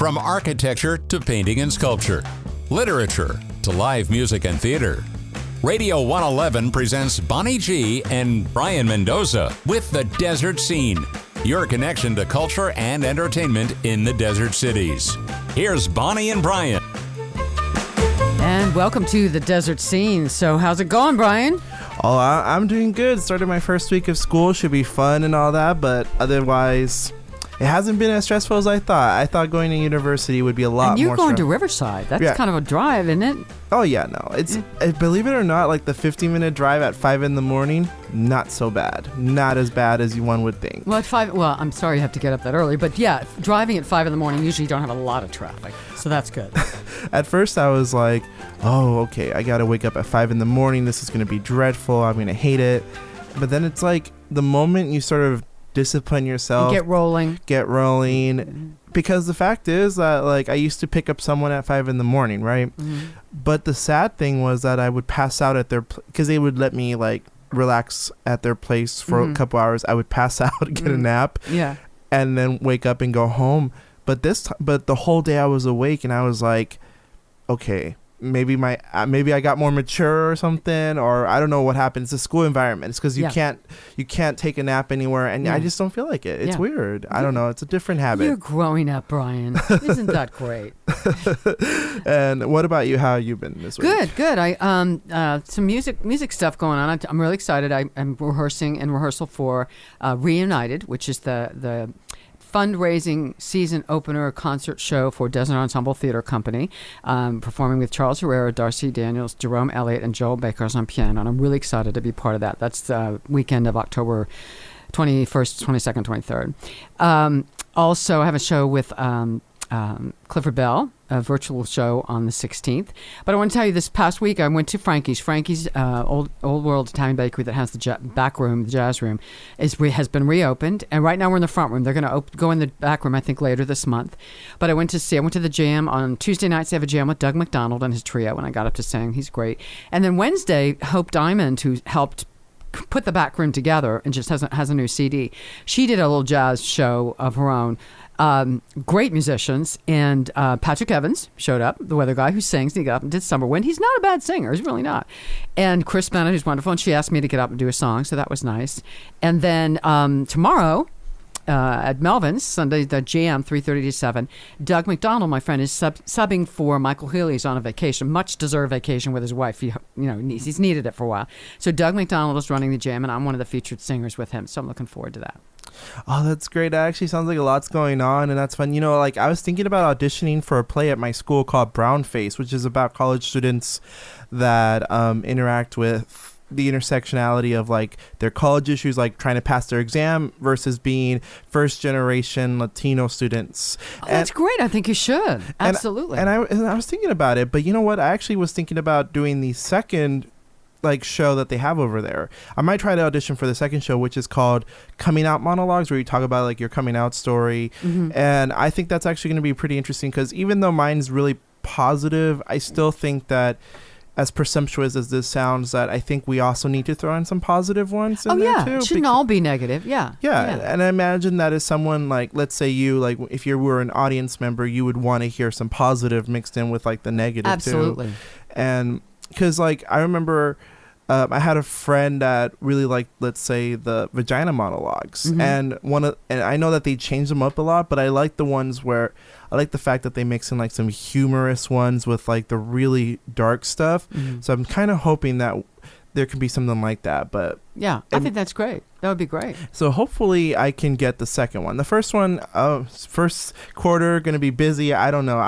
From architecture to painting and sculpture, literature to live music and theater. Radio 111 presents Bonnie G. and Brayan Mendoza with The Desert Scene, your connection to culture and entertainment in the desert cities. Here's Bonnie and Brayan. And welcome to The Desert Scene. So how's it going, Brayan? Oh, I'm doing good. Started my first week of school. Should be fun and all that, but otherwise, it hasn't been as stressful as I thought. I thought going to university would be a lot more And you're stressful. going to Riverside. That's kind of a drive, isn't it? Oh, yeah, no. It's believe it or not, like the 15-minute drive at 5 in the morning, not so bad. Not as bad as one would think. Well, at 5, well, I'm sorry you have to get up that early, but yeah, driving at 5 in the morning, usually you don't have a lot of traffic. So that's good. At first, I was like, oh, okay, I got to wake up at 5 in the morning. This is going to be dreadful. I'm going to hate it. But then it's like the moment you sort of discipline yourself, Get rolling, because the fact is that, like, I used to pick up someone at 5 in the morning, right? But the sad thing was that I would pass out at their because they would let me like relax at their place for a couple hours. I would pass out and get a nap, and then wake up and go home. But but the whole day I was awake, and I was like, okay, maybe I got more mature or something, or I don't know what happened. It's a school environment. It's because you can't take a nap anywhere, and I just don't feel like it. It's weird. I don't know. It's a different habit. You're growing up, Brayan. Isn't that great? And what about you? How have you been this week? Good. I some music stuff going on. I'm really excited. I'm rehearsing in rehearsal for Reunited, which is the fundraising season opener concert show for Desert Ensemble Theater Company, performing with Charles Herrera, Darcy Daniels, Jerome Elliott, and Joel Bakers on piano. And I'm really excited to be part of that. That's the weekend of October 21st, 22nd, 23rd. Also, I have a show with Clifford Bell, a virtual show on the 16th. But I want to tell you, this past week I went to Frankie's. Frankie's old world Italian bakery that has the back room, the jazz room, has been reopened. And right now we're in the front room. They're going to go in the back room, I think, later this month. But I went to the jam on Tuesday nights. They have a jam with Doug McDonald and his trio, and I got up to sing. He's great. And then Wednesday, Hope Diamond, who helped put the back room together and just has a new CD. She did a little jazz show of her own. Great musicians, and Patrick Evans showed up, the weather guy who sings. He got up and did Summer Wind. He's not a bad singer. He's really not. And Chris Bennett, who's wonderful, and she asked me to get up and do a song, so that was nice. And then tomorrow at Melvin's, Sunday, the jam, 3:30 to 7, Doug McDonald, my friend, is subbing for Michael Healy. He's on a vacation, much-deserved vacation with his wife. He's needed it for a while. So Doug McDonald is running the jam, and I'm one of the featured singers with him, so I'm looking forward to that. Oh, that's great. That actually sounds like a lot's going on, and that's fun. Like, I was thinking about auditioning for a play at my school called Brown Face, which is about college students that interact with the intersectionality of, like, their college issues, like trying to pass their exam versus being first-generation Latino students. That's great. I think you should. Absolutely. And I was thinking about it, but you know what? I actually was thinking about doing the second show that they have over there. I might try to audition for the second show, which is called Coming Out Monologues, where you talk about, like, your coming out story. And I think that's actually going to be pretty interesting, because even though mine's really positive, I still think that, as presumptuous as this sounds, that I think we also need to throw in some positive ones in there too. It shouldn't all be negative. Yeah. And I imagine that as someone, like, let's say you, like, if you were an audience member, you would want to hear some positive mixed in with, like, the negative too. Absolutely. And because, like, I remember I had a friend that really liked, let's say, the vagina monologues, and I know that they changed them up a lot, but I like the ones where I like the fact that they mix in, like, some humorous ones with, like, the really dark stuff. So I'm kind of hoping that there could be something like that. But yeah, I think that's great. That would be great. So hopefully I can get the second one. The first one, first quarter, going to be busy. I don't know.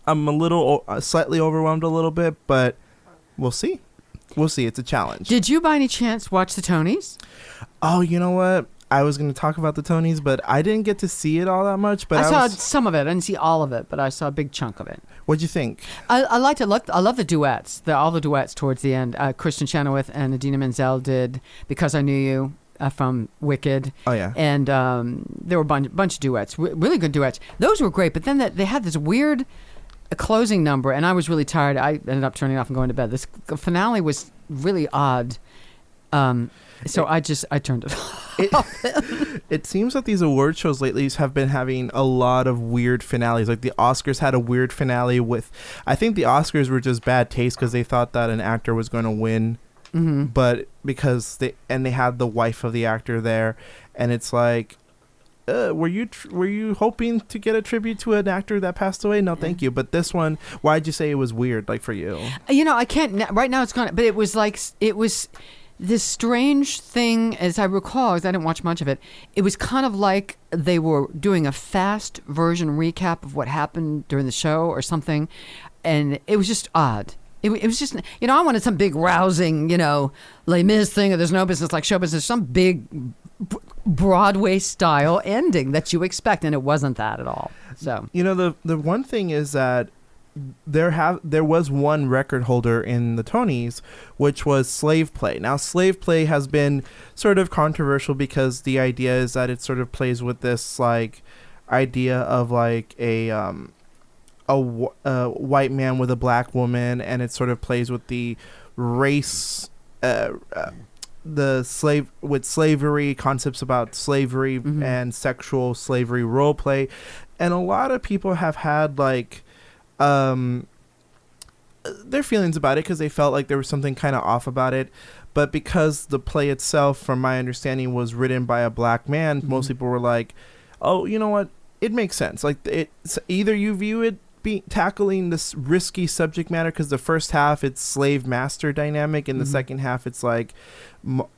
I'm a little slightly overwhelmed a little bit, but we'll see. We'll see. It's a challenge. Did you by any chance watch the Tonys? Oh, you know what? I was going to talk about the Tonys, but I didn't get to see it all that much. But I saw some of it. I didn't see all of it, but I saw a big chunk of it. What'd you think? I liked it. I love the duets. All the duets towards the end. Kristen Chenoweth and Idina Menzel did Because I Knew You from Wicked. Oh, yeah. And there were a bunch of duets, really good duets. Those were great, but then they had this weird closing number, and I was really tired. I ended up turning off and going to bed. This finale was really odd. So I turned it off. It seems that these award shows lately have been having a lot of weird finales. Like the Oscars had a weird finale with, I think the Oscars were just bad taste because they thought that an actor was going to win, but because they had the wife of the actor there, and it's like, were you hoping to get a tribute to an actor that passed away? No, thank you. But this one, why'd you say it was weird? Like for you, I can't right now. It's gone, but it was this strange thing, as I recall, because I didn't watch much of it. It was kind of like they were doing a fast version recap of what happened during the show or something, and it was just odd. It was just, I wanted some big rousing, Les Mis thing, or there's no business like show business, some big Broadway style ending that you expect, and it wasn't that at all. So the one thing is that there was one record holder in the Tonys, which was Slave Play. Now, Slave Play has been sort of controversial because the idea is that it sort of plays with this like idea of like a white man with a black woman, and it sort of plays with the race, the slave with slavery, concepts about slavery and sexual slavery role play, and a lot of people have had like their feelings about it because they felt like there was something kind of off about it. But because the play itself, from my understanding, was written by a black man, most people were like, oh, you know what? It makes sense. Like, it's either you view it tackling this risky subject matter, because the first half it's slave master dynamic, and the second half it's like,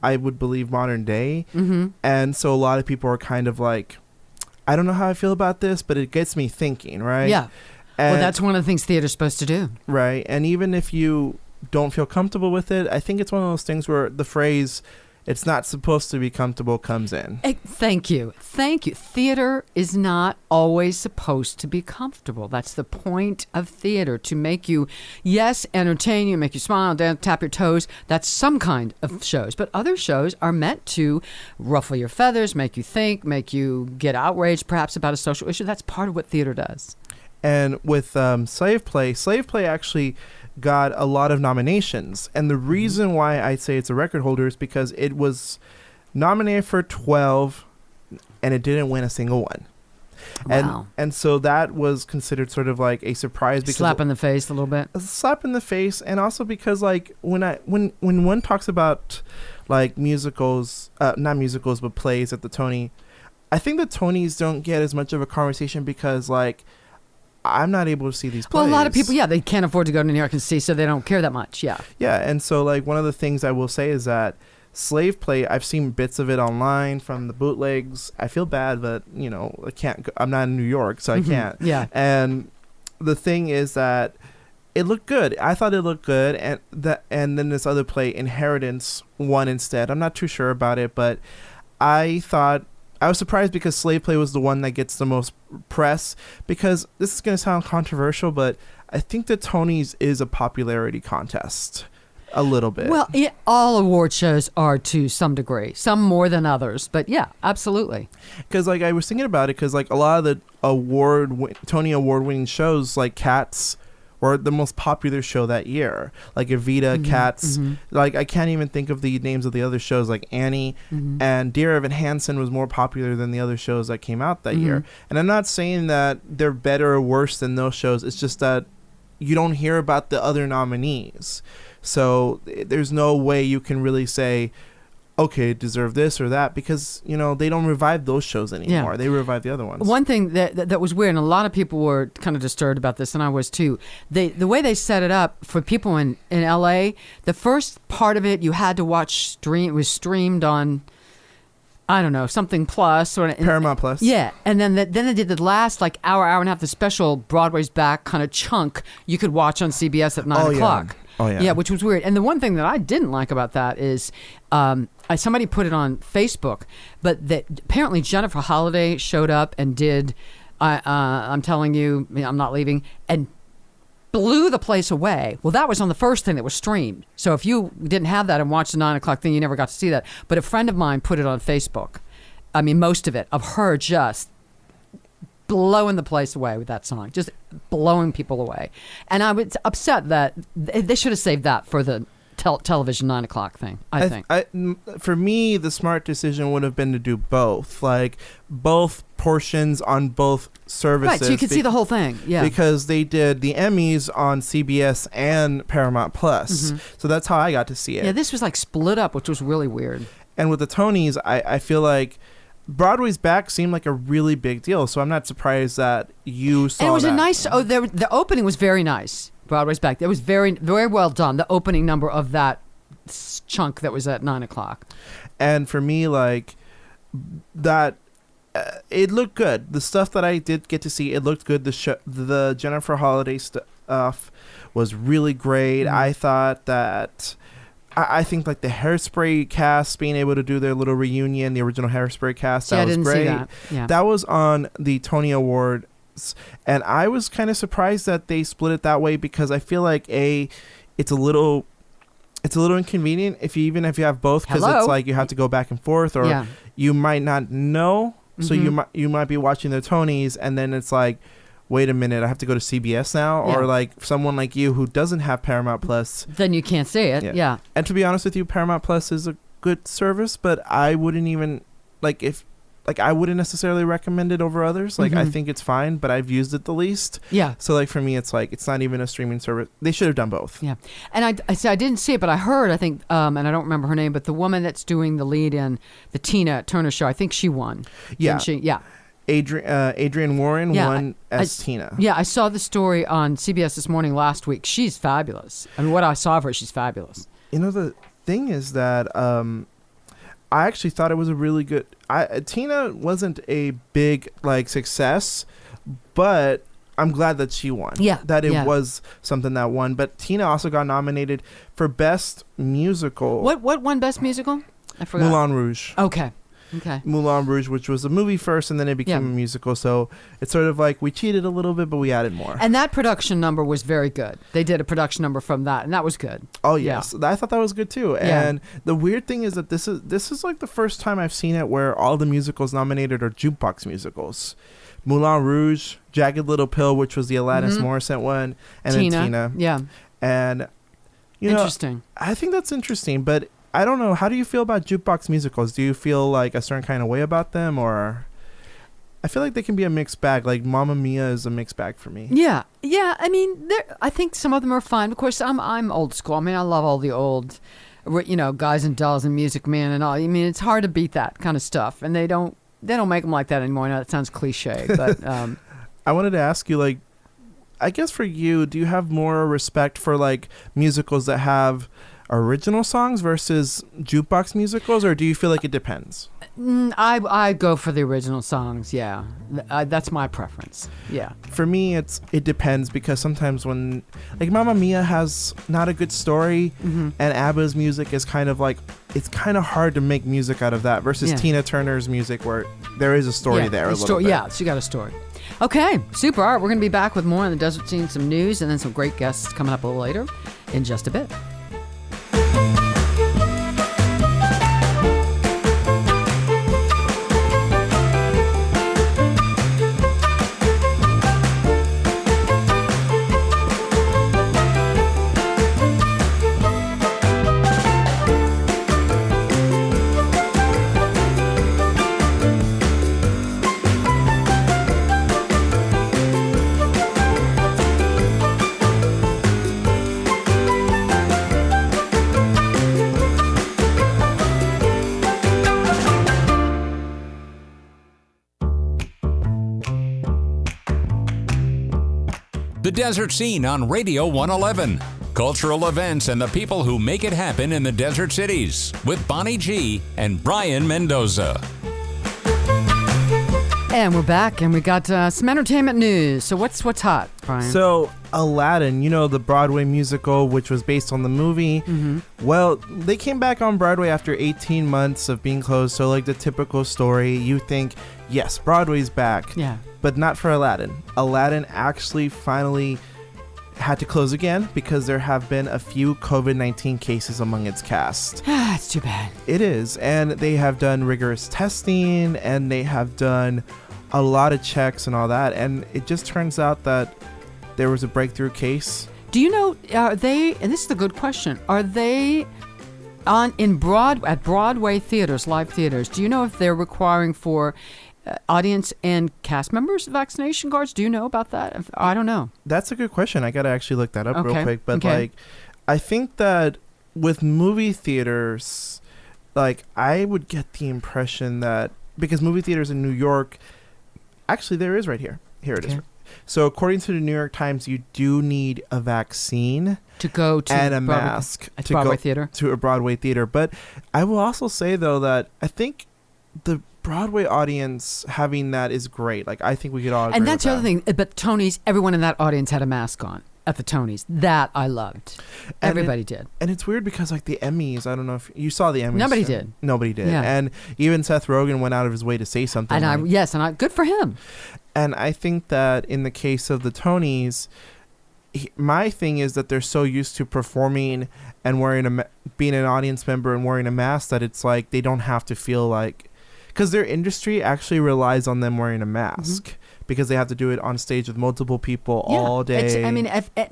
I would believe, modern day. And so a lot of people are kind of like, I don't know how I feel about this, but it gets me thinking, right? Yeah. Well, that's one of the things theater's supposed to do. Right. And even if you don't feel comfortable with it, I think it's one of those things where the phrase, it's not supposed to be comfortable, comes in. Thank you. Theater is not always supposed to be comfortable. That's the point of theater, to make you, yes, entertain you, make you smile, dance, tap your toes. That's some kind of shows. But other shows are meant to ruffle your feathers, make you think, make you get outraged perhaps about a social issue. That's part of what theater does. And with Slave Play actually got a lot of nominations. And the reason why I say it's a record holder is because it was nominated for 12 and it didn't win a single one. Wow. And so that was considered sort of like a surprise. Because slap in the face a little bit. A slap in the face. And also because like when one talks about like musicals, not musicals, but plays at the Tony, I think the Tonys don't get as much of a conversation because like, I'm not able to see these plays. Well, a lot of people, they can't afford to go to New York and see, so they don't care that much, Yeah, and so, like, one of the things I will say is that Slave Play, I've seen bits of it online from the bootlegs. I feel bad, but, I can't, I'm not in New York, so I can't. Yeah. And the thing is that it looked good. I thought it looked good, and then this other play, Inheritance, won instead. I'm not too sure about it, but I was surprised because Slave Play was the one that gets the most press, because this is going to sound controversial, but I think the Tonys is a popularity contest a little bit. Well, all award shows are to some degree, some more than others, but yeah, absolutely. Because like I was thinking about it, because like a lot of the Tony award-winning shows like Cats were the most popular show that year, like Evita, Cats. Like I can't even think of the names of the other shows, like Annie and Dear Evan Hansen was more popular than the other shows that came out that year. And I'm not saying that they're better or worse than those shows. It's just that you don't hear about the other nominees, so there's no way you can really say, okay, deserve this or that, because they don't revive those shows anymore. Yeah. They revive the other ones. One thing that was weird, and a lot of people were kind of disturbed about this, and I was too. The way they set it up for people in LA, the first part of it you had to watch it was streamed on, I don't know, something plus or Paramount Plus. Yeah, and then they did the last like hour and a half, the special Broadway's Back kind of chunk you could watch on CBS at 9 o'clock. Oh yeah. Yeah, which was weird. And the one thing that I didn't like about that is somebody put it on Facebook, but that apparently Jennifer Holliday showed up and did I'm telling you, I'm not leaving, and blew the place away. Well, that was on the first thing that was streamed. So if you didn't have that and watched the 9 o'clock thing, you never got to see that. But a friend of mine put it on Facebook. I mean, most of it, of her just blowing the place away with that song, just blowing people away. And I was upset that they should have saved that for the television 9 o'clock thing, I think. For me, the smart decision would have been to do both, like both portions on both services. Right, so you could see the whole thing. Yeah, because they did the Emmys on CBS and Paramount Plus, so that's how I got to see it. Yeah, this was like split up, which was really weird. And with the Tonys, I feel like Broadway's back seemed like a really big deal, so I'm not surprised that you saw. And it was that. a nice. The opening was very nice. Broadway's back. It was very, very well done. The opening number of that chunk that was at 9 o'clock. And for me, like that, it looked good. The stuff that I did get to see, it looked good. The Jennifer Holliday stuff was really great. I thought that. I think like the Hairspray cast being able to do their little reunion, the original Hairspray cast, that was great. See that. Yeah. That was on the Tony Awards, and I was kind of surprised that they split it that way because I feel like it's a little inconvenient if you have both, because it's like you have to go back and forth, or you might not know, so you might be watching the Tonys and then it's like, wait a minute, I have to go to CBS now? Yeah. Or like someone like you who doesn't have Paramount Plus. Then you can't see it. Yeah. And to be honest with you, Paramount Plus is a good service, but I wouldn't even, I wouldn't necessarily recommend it over others. Like, I think it's fine, but I've used it the least. Yeah. So like for me, it's like, it's not even a streaming service. They should have done both. Yeah. And I didn't see it, but I heard, I think, and I don't remember her name, but the woman that's doing the lead in the Tina Turner show, I think she won. Yeah. Yeah. Adrienne Warren won as Tina. Yeah, I saw the story on CBS This Morning last week. She's fabulous. I mean, what I saw of her, she's fabulous. You know, the thing is that I actually thought it was a really good... Tina wasn't a big success, but I'm glad that she won. Yeah. That it was something that won. But Tina also got nominated for Best Musical. What won Best Musical? I forgot. Moulin Rouge. Okay. Moulin Rouge, which was a movie first and then it became a musical, so it's sort of like we cheated a little bit but we added more. And that production number was very good. They did a production number from that and that was good. Oh yes, I thought that was good too. And the weird thing is that this is like the first time I've seen it where all the musicals nominated are jukebox musicals. Moulin Rouge, Jagged Little Pill, which was the Alanis Morissette one, and then Tina. Yeah. And interesting. I think that's interesting, but I don't know. How do you feel about jukebox musicals? Do you feel like a certain kind of way about them, or I feel like they can be a mixed bag. Like Mamma Mia is a mixed bag for me. Yeah. I mean, I think some of them are fine. Of course, I'm old school. I mean, I love all the old, Guys and Dolls and Music Man and all. I mean, it's hard to beat that kind of stuff, and they don't make them like that anymore. I know that sounds cliche, but I wanted to ask you, I guess for you, do you have more respect for musicals that have original songs versus jukebox musicals, or do you feel like it depends? I go for the original songs. Yeah, that's my preference. Yeah. For me, it depends, because sometimes when Mamma Mia has not a good story, and ABBA's music is kind of it's kind of hard to make music out of that versus Tina Turner's music where there is a story there. Yeah, she got a story. Okay, super. All right, we're going to be back with more on the Desert Scene, some news, and then some great guests coming up a little later in just a bit. The Desert Scene on Radio 111. Cultural events and the people who make it happen in the desert cities with Bonnie G and Brayan Mendoza. And we're back, and we got some entertainment news. So what's hot, Brian? So Aladdin, the Broadway musical, which was based on the movie. Well, they came back on Broadway after 18 months of being closed. So the typical story, you think, yes, Broadway's back. Yeah. But not for Aladdin. Aladdin actually finally had to close again because there have been a few COVID-19 cases among its cast. It's too bad. It is. And they have done rigorous testing, and they have done a lot of checks and all that. And it just turns out that there was a breakthrough case. Do you know, are they, and this is a good question, are they at Broadway theaters, live theaters, do you know if they're requiring for audience and cast members vaccination cards? Do you know about that? I don't know. That's a good question. I got to actually look that up real quick. But Okay. like, I think that with movie theaters, like I would get the impression that because movie theaters in New York, actually there is right here. Here it is. So according to the New York Times, you do need a vaccine To go to and a Broadway, mask at to Broadway go theater. to a Broadway theater. But I will also say though that I think the Broadway audience having that is great. Like I think we could all agree And that's with the other thing. But Tony's, everyone in that audience had a mask on at the Tonys. That I loved. Everybody did. And it's weird because like the Emmys, I don't know if you saw the Emmys. Nobody did. Nobody did. Yeah. And even Seth Rogen went out of his way to say something. And good for him. And I think that in the case of the Tonys, my thing is that they're so used to performing and being an audience member and wearing a mask that it's like they don't have to feel like, because their industry actually relies on them wearing a mask because they have to do it on stage with multiple people all day.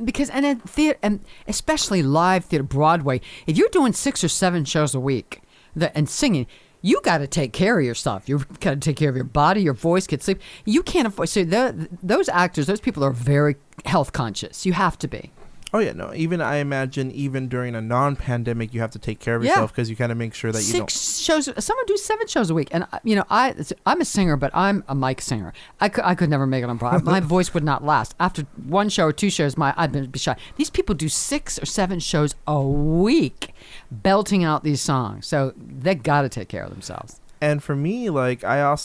Because in theater, and especially live theater, Broadway, if you're doing 6 or 7 shows a week and singing, you got to take care of yourself. You've got to take care of your body, your voice, get sleep. You can't afford. So those actors, those people are very health conscious. You have to be. Oh yeah, no. Even I imagine, even during a non-pandemic, you have to take care of yourself because you got to make sure that you don't. 6 shows. Someone do 7 shows a week, and I'm a singer, but I'm a mic singer. I could never make it on Broadway. My voice would not last after 1 show or 2 shows. I'd be shy. These people do 6 or 7 shows a week, belting out these songs. So they got to take care of themselves. And for me, like I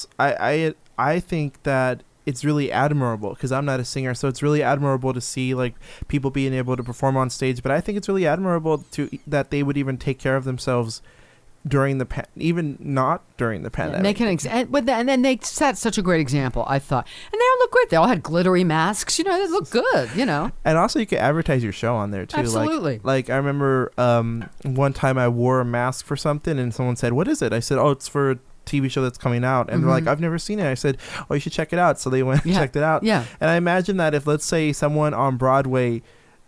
think that it's really admirable because I'm not a singer, so it's really admirable to see like people being able to perform on stage. But I think it's really admirable that they would even take care of themselves during even not during the pandemic. And then they set such a great example, I thought. And they all look great. They all had glittery masks. They look good. And also, you could advertise your show on there too. Absolutely. Like I remember one time I wore a mask for something, and someone said, "What is it?" I said, "Oh, it's for a TV show that's coming out." And they're like, "I've never seen it." I said, "Oh, you should check it out." So they went and checked it out. Yeah. And I imagine that if, let's say, someone on Broadway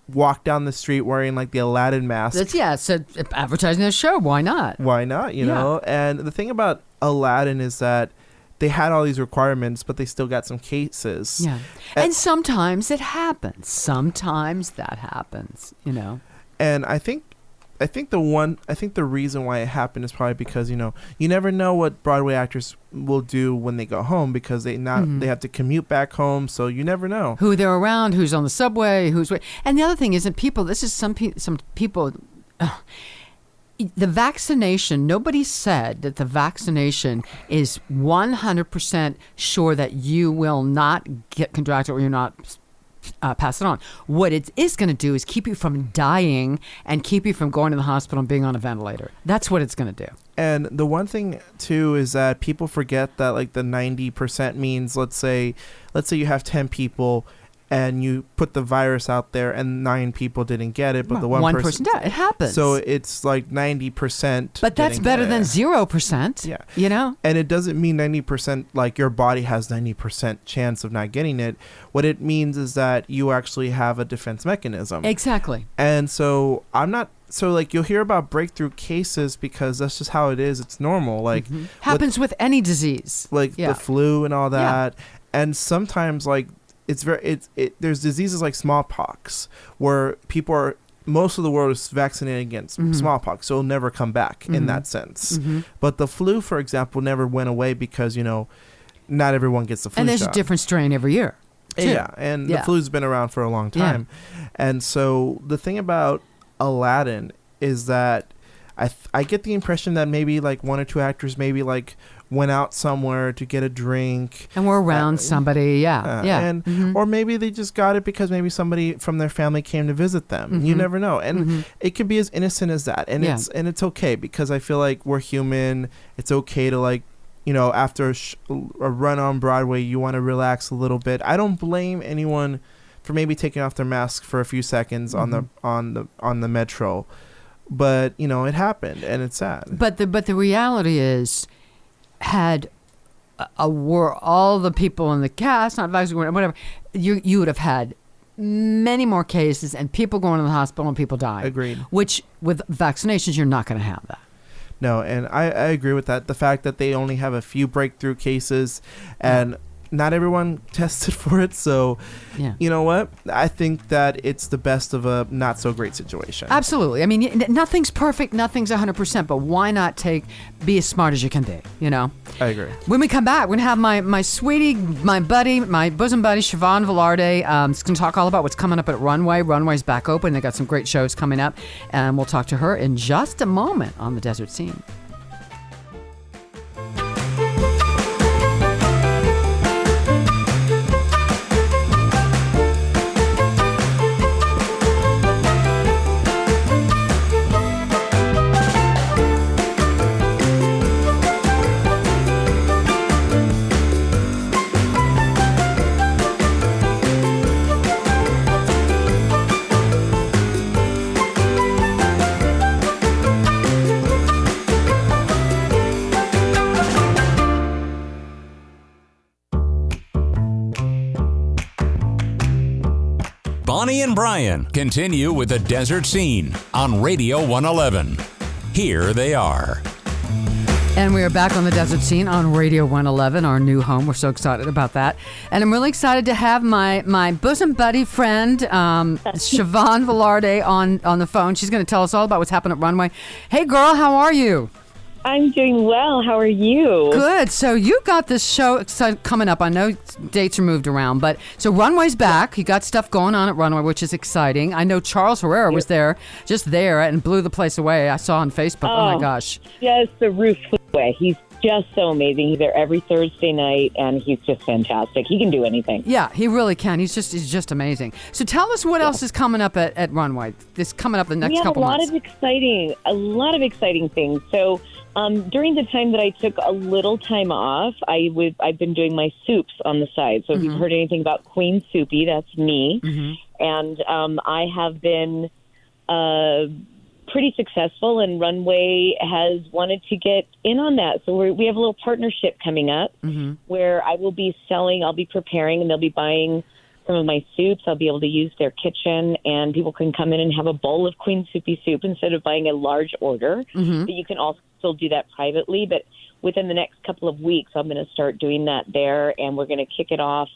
walked down the street wearing like the Aladdin mask. So advertising their show. Why not? Why not? You know? And the thing about Aladdin is that they had all these requirements, but they still got some cases. Yeah. And sometimes it happens. Sometimes that happens, And I think the reason why it happened is probably because, you never know what Broadway actors will do when they go home because they have to commute back home. So you never know who they're around, who's on the subway, and the other thing is that some people, the vaccination, nobody said that the vaccination is 100% sure that you will not contract it or you're not pass it on. What it is going to do is keep you from dying and keep you from going to the hospital and being on a ventilator. That's what it's going to do. And the one thing too is that people forget that like the 90% means, let's say you have 10 people and you put the virus out there and 9 people didn't get it, but the one person died. It happens. So it's like 90%. But that's better than 0%. Yeah. And it doesn't mean 90% like your body has 90% chance of not getting it. What it means is that you actually have a defense mechanism. Exactly. And so like you'll hear about breakthrough cases because that's just how it is. It's normal. Like happens with any disease. Like the flu and all that. Yeah. And sometimes like there's diseases like smallpox where most of the world is vaccinated against smallpox, so it'll never come back in that sense. But the flu, for example, never went away because, not everyone gets the flu shot. And there's shot. A different strain every year. Too. Yeah, and the flu's been around for a long time. Yeah. And so the thing about Aladdin is that I get the impression that maybe like 1 or 2 actors maybe like went out somewhere to get a drink and we're around somebody and or maybe they just got it because maybe somebody from their family came to visit them. You never know, and it can be as innocent as that, and it's okay because I feel like we're human. It's okay to like, after a run on Broadway, you want to relax a little bit. I don't blame anyone for maybe taking off their mask for a few seconds on the metro, but it happened and it's sad. But the reality is, were all the people in the cast not vaccinated, whatever, you would have had many more cases and people going to the hospital and people dying. Agreed. Which with vaccinations, you're not going to have that. No, and I agree with that. The fact that they only have a few breakthrough cases and not everyone tested for it. So, you know what? I think that it's the best of a not so great situation. Absolutely. I mean, nothing's perfect. Nothing's 100%. But why not be as smart as you can be, you know? I agree. When we come back, we're going to have my sweetie, my buddy, my bosom buddy, Siobhan Veladre. Is going to talk all about what's coming up at Runway. Runway's back open. They got some great shows coming up. And we'll talk to her in just a moment on the Desert Scene. Bonnie and Brian continue with the Desert Scene on Radio 111. Here they are. And we are back on the Desert Scene on Radio 111, our new home. We're so excited about that. And I'm really excited to have my bosom buddy friend, Siobhan Veladre, on the phone. She's going to tell us all about what's happening at Runway. Hey, girl, how are you? I'm doing well. How are you? Good. So you got this show coming up. I know dates are moved around, but so Runway's back. You got stuff going on at Runway, which is exciting. I know Charles Herrera was there, and blew the place away. I saw on Facebook. Oh my gosh. Just the roof flew away. He's just so amazing. He's there every Thursday night, and he's just fantastic. He can do anything. Yeah, he really can. He's just amazing. So tell us what else is coming up at Runway. This coming up the next couple months. A lot of exciting things. So. During the time that I took a little time off, I've been doing my soups on the side. So if you've heard anything about Queen Soupy, that's me. And I have been pretty successful, and Runway has wanted to get in on that. So we have a little partnership coming up where I'll be preparing, and they'll be buying some of my soups. I'll be able to use their kitchen, and people can come in and have a bowl of Queen Soupy soup instead of buying a large order. But you can also still do that privately. But within the next couple of weeks, I'm going to start doing that there, and we're going to kick it off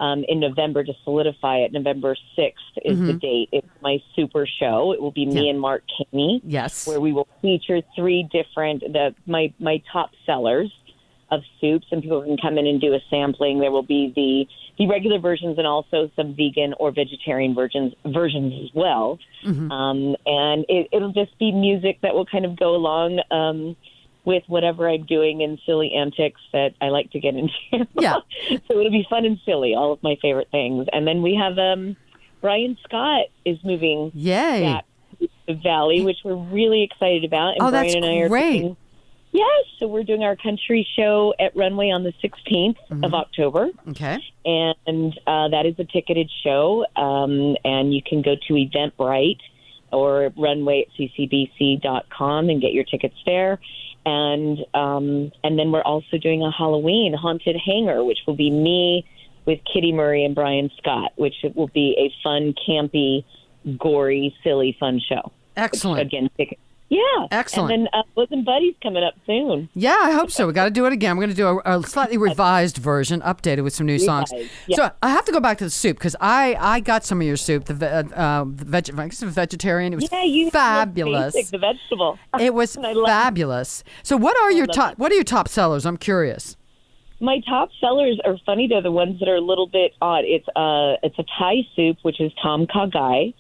in November to solidify it. November 6th is the date. It's my super show. It will be me and Mark Kinney. Yes. Where we will feature three different, my top sellers of soups, and people can come in and do a sampling. There will be the regular versions and also some vegan or vegetarian versions as well. And it'll just be music that will kind of go along with whatever I'm doing in silly antics that I like to get into. Yeah. So it'll be fun and silly, all of my favorite things. And then we have Brian Scott is moving back to the Valley, which we're really excited about. And Brian and I are great. Yes, so we're doing our country show at Runway on the 16th of October. Okay. And that is a ticketed show, and you can go to Eventbrite or runway at ccbc.com and get your tickets there. And then we're also doing a Halloween haunted hangar, which will be me with Kitty Murray and Brian Scott, which will be a fun, campy, gory, silly, fun show. Excellent. Again, tickets. Yeah. Excellent. And then Bosom Buddies coming up soon. Yeah, I hope so. We got to do it again. We're going to do a slightly revised version, updated with some new songs. Yeah. So I have to go back to the soup because I got some of your soup, the vegetarian. It was fabulous. Basic, the vegetable. It was fabulous. So what are your top sellers? I'm curious. My top sellers are funny. They're the ones that are a little bit odd. It's a Thai soup, which is Tom Kha Gai,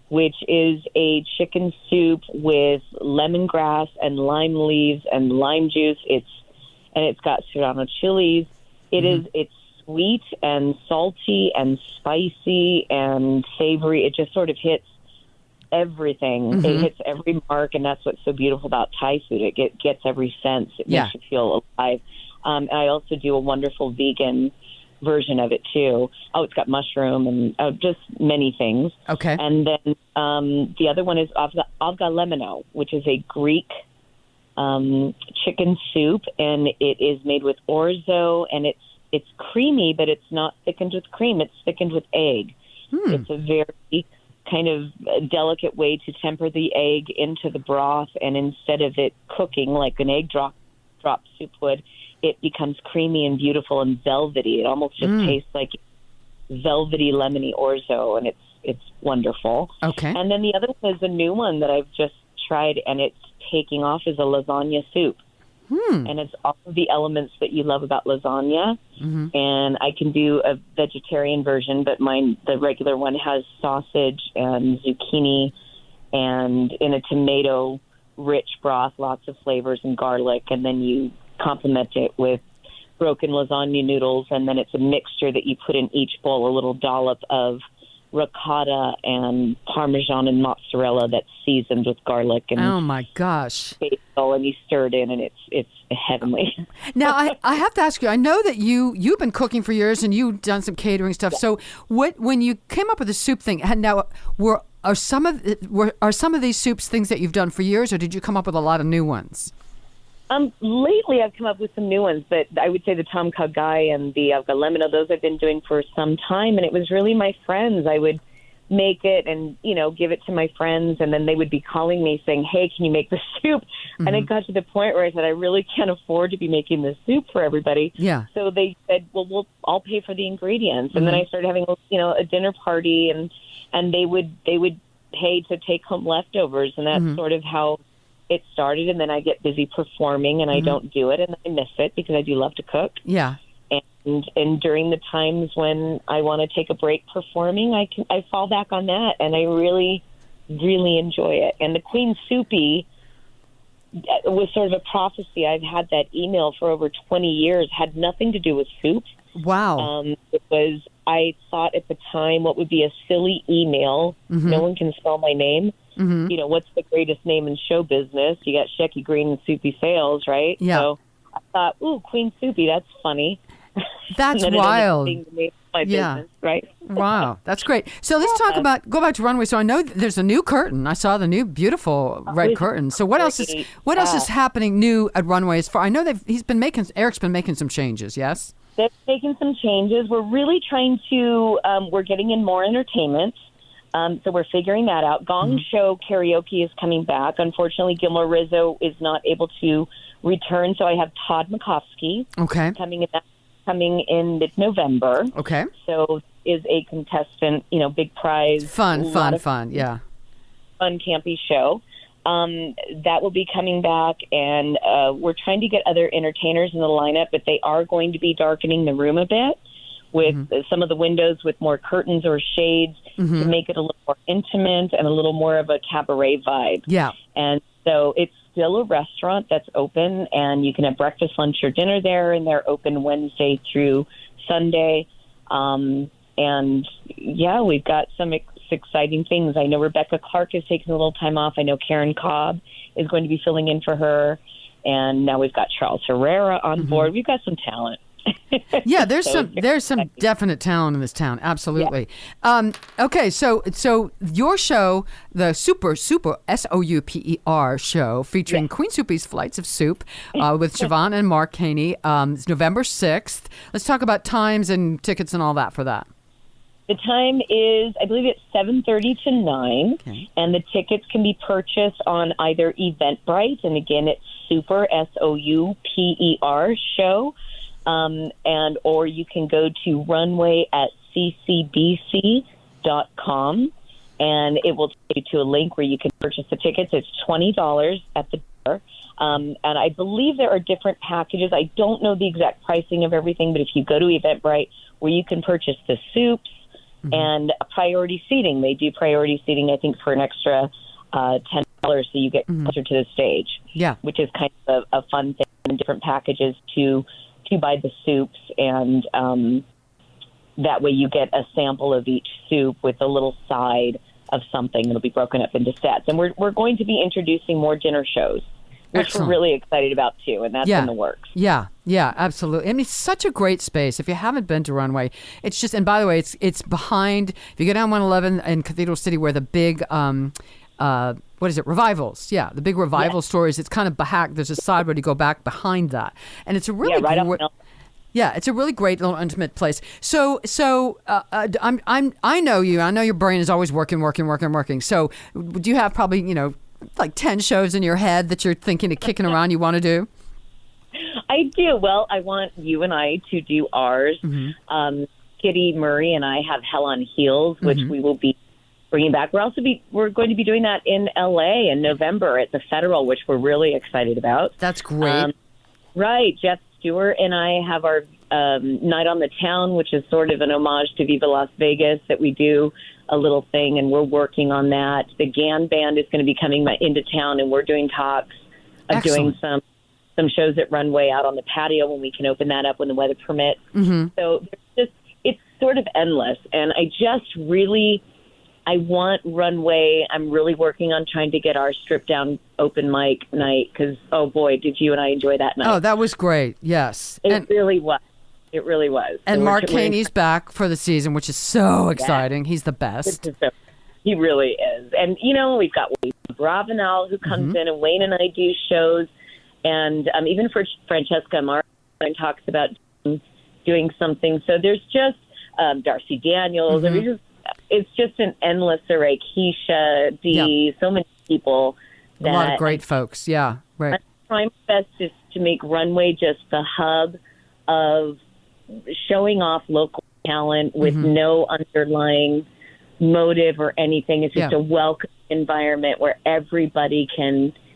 which is a chicken soup with lemongrass and lime leaves and lime juice. It's got serrano chilies. It's sweet and salty and spicy and savory. It just sort of hits everything. It hits every mark, and that's what's so beautiful about Thai food. It gets every sense. It makes you feel alive. And I also do a wonderful vegan version of it too. Oh, it's got mushroom and just many things. Okay. And then the other one is Avga Lemino, which is a Greek chicken soup, and it is made with orzo, and it's creamy, but it's not thickened with cream. It's thickened with egg. It's a very kind of delicate way to temper the egg into the broth, and instead of it cooking like an egg drop soup would, it becomes creamy and beautiful and velvety. It almost just tastes like velvety lemony orzo, and it's wonderful. Okay. And then the other one is a new one that I've just tried, and it's taking off, is a lasagna soup. And it's all of the elements that you love about lasagna. And I can do a vegetarian version, but the regular one has sausage and zucchini and in a tomato-rich broth, lots of flavors and garlic, and then you complement it with broken lasagna noodles, and then it's a mixture that you put in each bowl, a little dollop of ricotta and Parmesan and mozzarella that's seasoned with garlic and oh my gosh, basil, and you stir it in, and it's heavenly. Now I have to ask you. I know that you've been cooking for years and you've done some catering stuff. Yeah. So when you came up with the soup thing, and now are some of these soups things that you've done for years, or did you come up with a lot of new ones? Lately I've come up with some new ones, but I would say the Tom Kha Gai and the Lemon, those I've been doing for some time, and it was really my friends. I would make it and, give it to my friends, and then they would be calling me saying, hey, can you make the soup? And it got to the point where I said, I really can't afford to be making this soup for everybody. Yeah. So they said, well, I'll pay for the ingredients. And then I started having, a dinner party, and they would pay to take home leftovers, and that's sort of how it started. And then I get busy performing, and I don't do it, and I miss it because I do love to cook. Yeah. And during the times when I want to take a break performing, I fall back on that, and I really, really enjoy it. And the Queen Soupy was sort of a prophecy. I've had that email for over 20 years, had nothing to do with soup. Wow. It was, I thought at the time, what would be a silly email. No one can spell my name. What's the greatest name in show business? You got Shecky Green and Soupy Sales, right? Yeah. So I thought, ooh, Queen Soupy, that's funny. That's wild. My business, right? Wow, that's great. So let's go back to Runway. So I know there's a new curtain. I saw the new beautiful red curtain. So what else is happening new at Runway? I know Eric's been making some changes. Yes, they're making some changes. We're really trying to. We're getting in more entertainment. So we're figuring that out. Gong Show karaoke is coming back. Unfortunately, Gilmore Rizzo is not able to return. So I have Todd McCoskey coming in mid-November. Okay. So is a contestant, big prize. Fun, yeah. Fun, campy show. That will be coming back, and we're trying to get other entertainers in the lineup, but they are going to be darkening the room a bit with some of the windows with more curtains or shades to make it a little more intimate and a little more of a cabaret vibe. Yeah. And so it's still a restaurant that's open, and you can have breakfast, lunch, or dinner there, and they're open Wednesday through Sunday. And yeah, we've got some exciting things. I know Rebecca Clark is taking a little time off. I know Karen Cobb is going to be filling in for her, and now we've got Charles Herrera on board. We've got some talent. Yeah, there's some definite talent in this town. Absolutely. Yeah. Okay, so your show, the Super Souper show, featuring Queen Soupy's Flights of Soup with Siobhan and Mark Haney, is November 6th. Let's talk about times and tickets and all that for that. The time is, I believe it's 7:30 to 9, and the tickets can be purchased on either Eventbrite, and again, it's Super, Souper show. Or you can go to runway at ccbc.com, and it will take you to a link where you can purchase the tickets. It's $20 at the door. And I believe there are different packages. I don't know the exact pricing of everything, but if you go to Eventbrite, where you can purchase the soups and priority seating, they do priority seating, I think, for an extra $10, so you get closer to the stage. Yeah, which is kind of a fun thing, and different packages to buy the soups, and that way you get a sample of each soup with a little side of something. It'll be broken up into sets. And we're going to be introducing more dinner shows, which we're really excited about too, and that's in the works. Yeah, absolutely. I mean, it's such a great space. If you haven't been to Runway, it's just, and by the way, it's behind, if you go down 111 in Cathedral City where the big what is it? Revivals. Yeah, the big revival stories. It's kind of back. There's a side where you go back behind that, and it's a really Yeah, it's a really great little intimate place. So I know you. I know your brain is always working. So do you have probably, like 10 shows in your head that you're thinking of kicking around you want to do? I do. Well, I want you and I to do ours. Mm-hmm. Kitty Murray and I have Hell on Heels, which we will be bringing back. We're going to be doing that in LA in November at the Federal, which we're really excited about. That's great. Right. Jeff Stewart and I have our Night on the Town, which is sort of an homage to Viva Las Vegas, that we do a little thing, and we're working on that. The GAN Band is going to be coming into town, and we're doing talks of doing some shows at Runway out on the patio when we can open that up when the weather permits. Mm-hmm. So it's sort of endless, and I want Runway. I'm really working on trying to get our stripped down open mic night because, oh boy, did you and I enjoy that night. Oh, that was great. Yes. It really was. It really was. And Mark Caney's back for the season, which is so exciting. He's the best. He really is. And, we've got Wayne Bravenel who comes in, and Wayne and I do shows. And even for Francesca Martin talks about doing something. So there's just Darcy Daniels. It's just an endless array. Keisha, Dee, so many people. A lot of great folks. Yeah, right. I'm trying my best is to make Runway just the hub of showing off local talent with no underlying motive or anything. It's just a welcome environment where everybody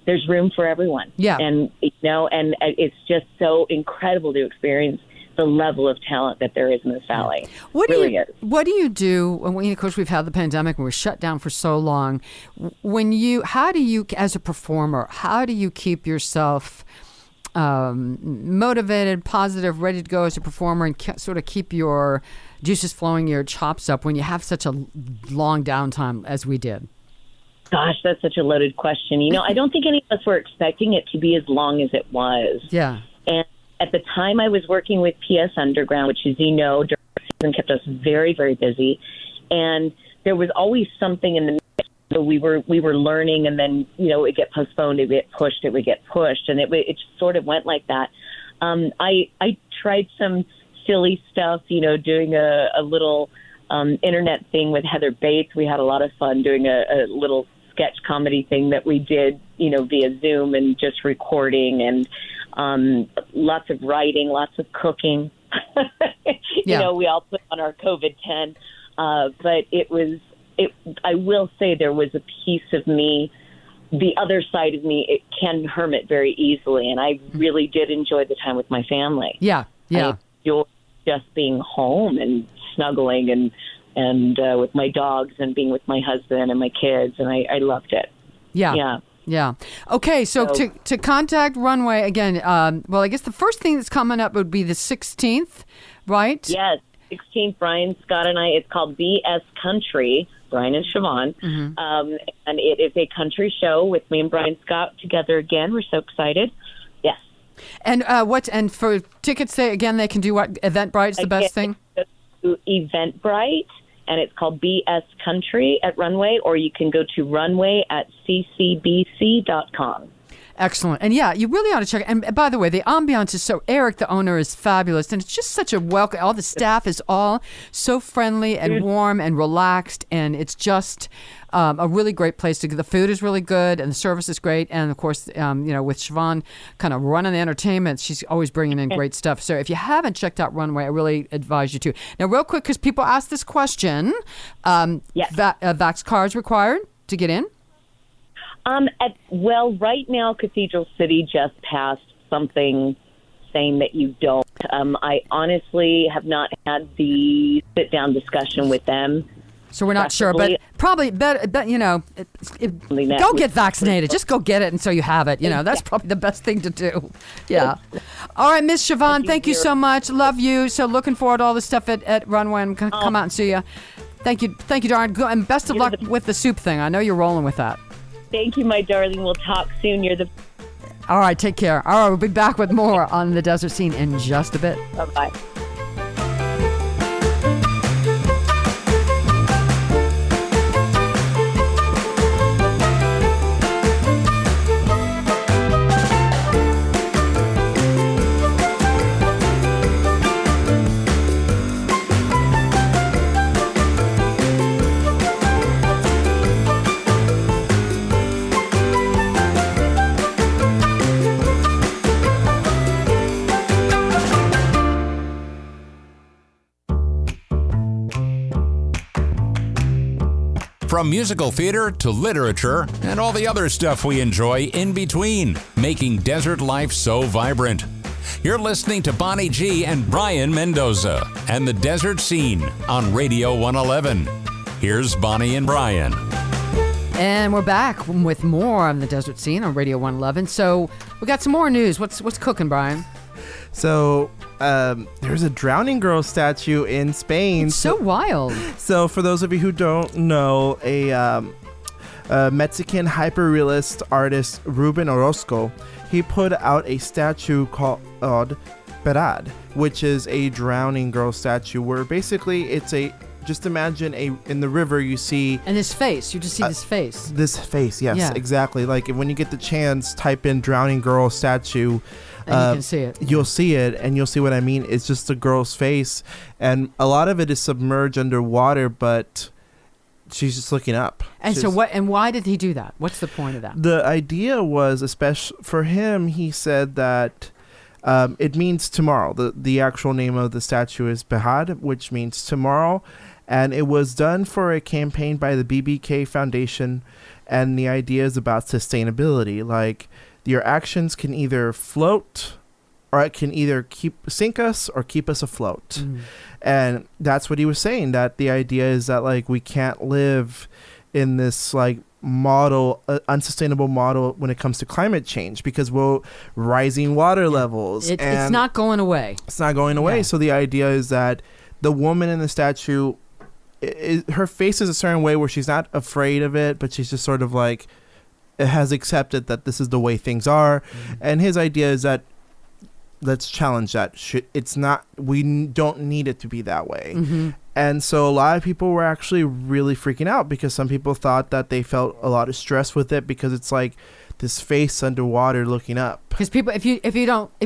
there's room for everyone. Yeah. And, and it's just so incredible to experience the level of talent that there is in this valley. What do you do when, of course, we've had the pandemic and we're shut down for so long. How do you, as a performer, how do you keep yourself motivated, positive, ready to go as a performer, and sort of keep your juices flowing, your chops up when you have such a long downtime as we did? Gosh, that's such a loaded question. I don't think any of us were expecting it to be as long as it was. Yeah. And at the time I was working with PS Underground, which, as you know, during the season kept us very, very busy. And there was always something in the mix. So we were learning, and then, it would get postponed, it would get pushed, and it sort of went like that. I tried some silly stuff, doing a little internet thing with Heather Bates. We had a lot of fun doing a little sketch comedy thing that we did, via Zoom, and just recording, and lots of writing, lots of cooking. We all put on our COVID-10. But I will say there was a piece of me, the other side of me, it can hermit very easily. And I really did enjoy the time with my family. Yeah. Yeah. I enjoyed just being home and snuggling and with my dogs and being with my husband and my kids. And I loved it. Yeah. Yeah. Yeah. Okay, so to contact Runway again, I guess the first thing that's coming up would be the 16th, right? Yes, 16th, Brian, Scott, and I. It's called BS Country, Brian and Siobhan. And it is a country show with me and Brian Scott together again. We're so excited. Yes. And and for tickets, they can do what? Eventbrite's the best thing? Eventbrite. And it's called BS Country at Runway, or you can go to runway at ccbc.com. Excellent. And yeah, you really ought to check it. And by the way, the ambiance is so, Eric, the owner, is fabulous. And it's just such a welcome. All the staff is all so friendly and warm and relaxed. And it's just a really great place to go. The food is really good and the service is great. And of course, with Siobhan kind of running the entertainment, she's always bringing in great stuff. So if you haven't checked out Runway, I really advise you to. Now, real quick, because people ask this question, Vax cards required to get in? Right now, Cathedral City just passed something saying that you don't. I honestly have not had the sit-down discussion with them. So we're not sure, but probably better. Go get vaccinated. Just go get it, and so you have it. That's probably the best thing to do. Yeah. All right, Miss Siobhan, thank you so much. Love you. So looking forward to all the stuff at Runway. I'm gonna come out and see you. Thank you, darling. And best of luck with the soup thing. I know you're rolling with that. Thank you, my darling. We'll talk soon. All right, take care. All right, we'll be back with more on the Desert Scene in just a bit. Bye-bye. From musical theater to literature and all the other stuff we enjoy in between, making desert life so vibrant. You're listening to Bonnie G and Brayan Mendoza and the Desert Scene on Radio 111. Here's Bonnie and Brayan. And we're back with more on the Desert Scene on Radio 111. So we got some more news. What's cooking, Brayan? So there's a drowning girl statue in Spain. It's so wild. So for those of you who don't know, a Mexican hyper-realist artist, Ruben Orozco, he put out a statue called Piedad, which is a drowning girl statue where basically it's just imagine in the river you see... And this face, you just see this face. This face, yes, Yeah. exactly. Like when you get the chance, type in drowning girl statue. And you can see it. You'll see it, and you'll see what I mean. It's just a girl's face, and a lot of it is submerged underwater, but she's just looking up. And so what? And why did he do that? What's the point of that? The idea was, especially for him, he said that it means tomorrow. The actual name of the statue is Piedad, which means tomorrow, and it was done for a campaign by the BBK Foundation, and the idea is about sustainability, like. Your actions can either float or it can either sink us or keep us afloat. And that's what he was saying, that the idea is that like we can't live in this like model, unsustainable model when it comes to climate change because rising water levels. It's not going away. It's not going away. Yeah. So the idea is that the woman in the statue, her face is a certain way where she's not afraid of it, but she's just sort of like, has accepted that this is the way things are. And his idea is that let's challenge that. We don't need it to be that way. And so a lot of people were actually really freaking out because some people thought that they felt a lot of stress with it because it's like this face underwater looking up. Because people, if you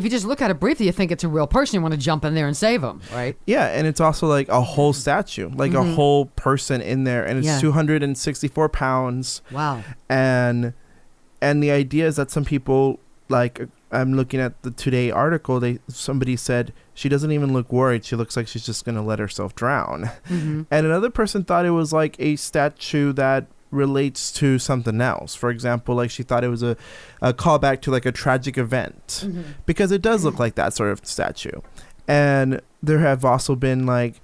just look at it briefly, you think it's a real person. You want to jump in there and save them, right? Yeah, and it's also like a whole statue, like a whole person in there, and it's 264 pounds. Wow. And the idea is that some people, like I'm looking at the Today article, somebody said she doesn't even look worried. She looks like she's just going to let herself drown. And another person thought it was like a statue that relates to something else. For example, like she thought it was a callback to like a tragic event because it does look like that sort of statue. And there have also been like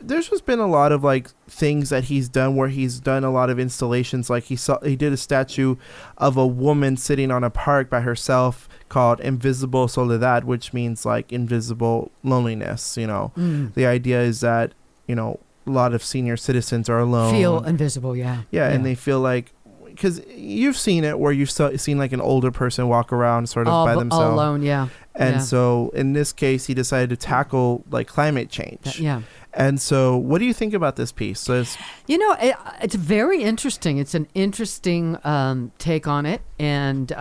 there's just been a lot of like things that he's done where he's done a lot of installations. Like he did a statue of a woman sitting on a park by herself called Invisible Soledad, which means like invisible loneliness. The idea is that a lot of senior citizens are alone, feel invisible. Yeah, and they feel like, because you've seen it where you've seen like an older person walk around sort of by themselves, all alone. And so in this case he decided to tackle like climate change. And so what do you think about this piece? So it's very interesting. It's an interesting take on it, and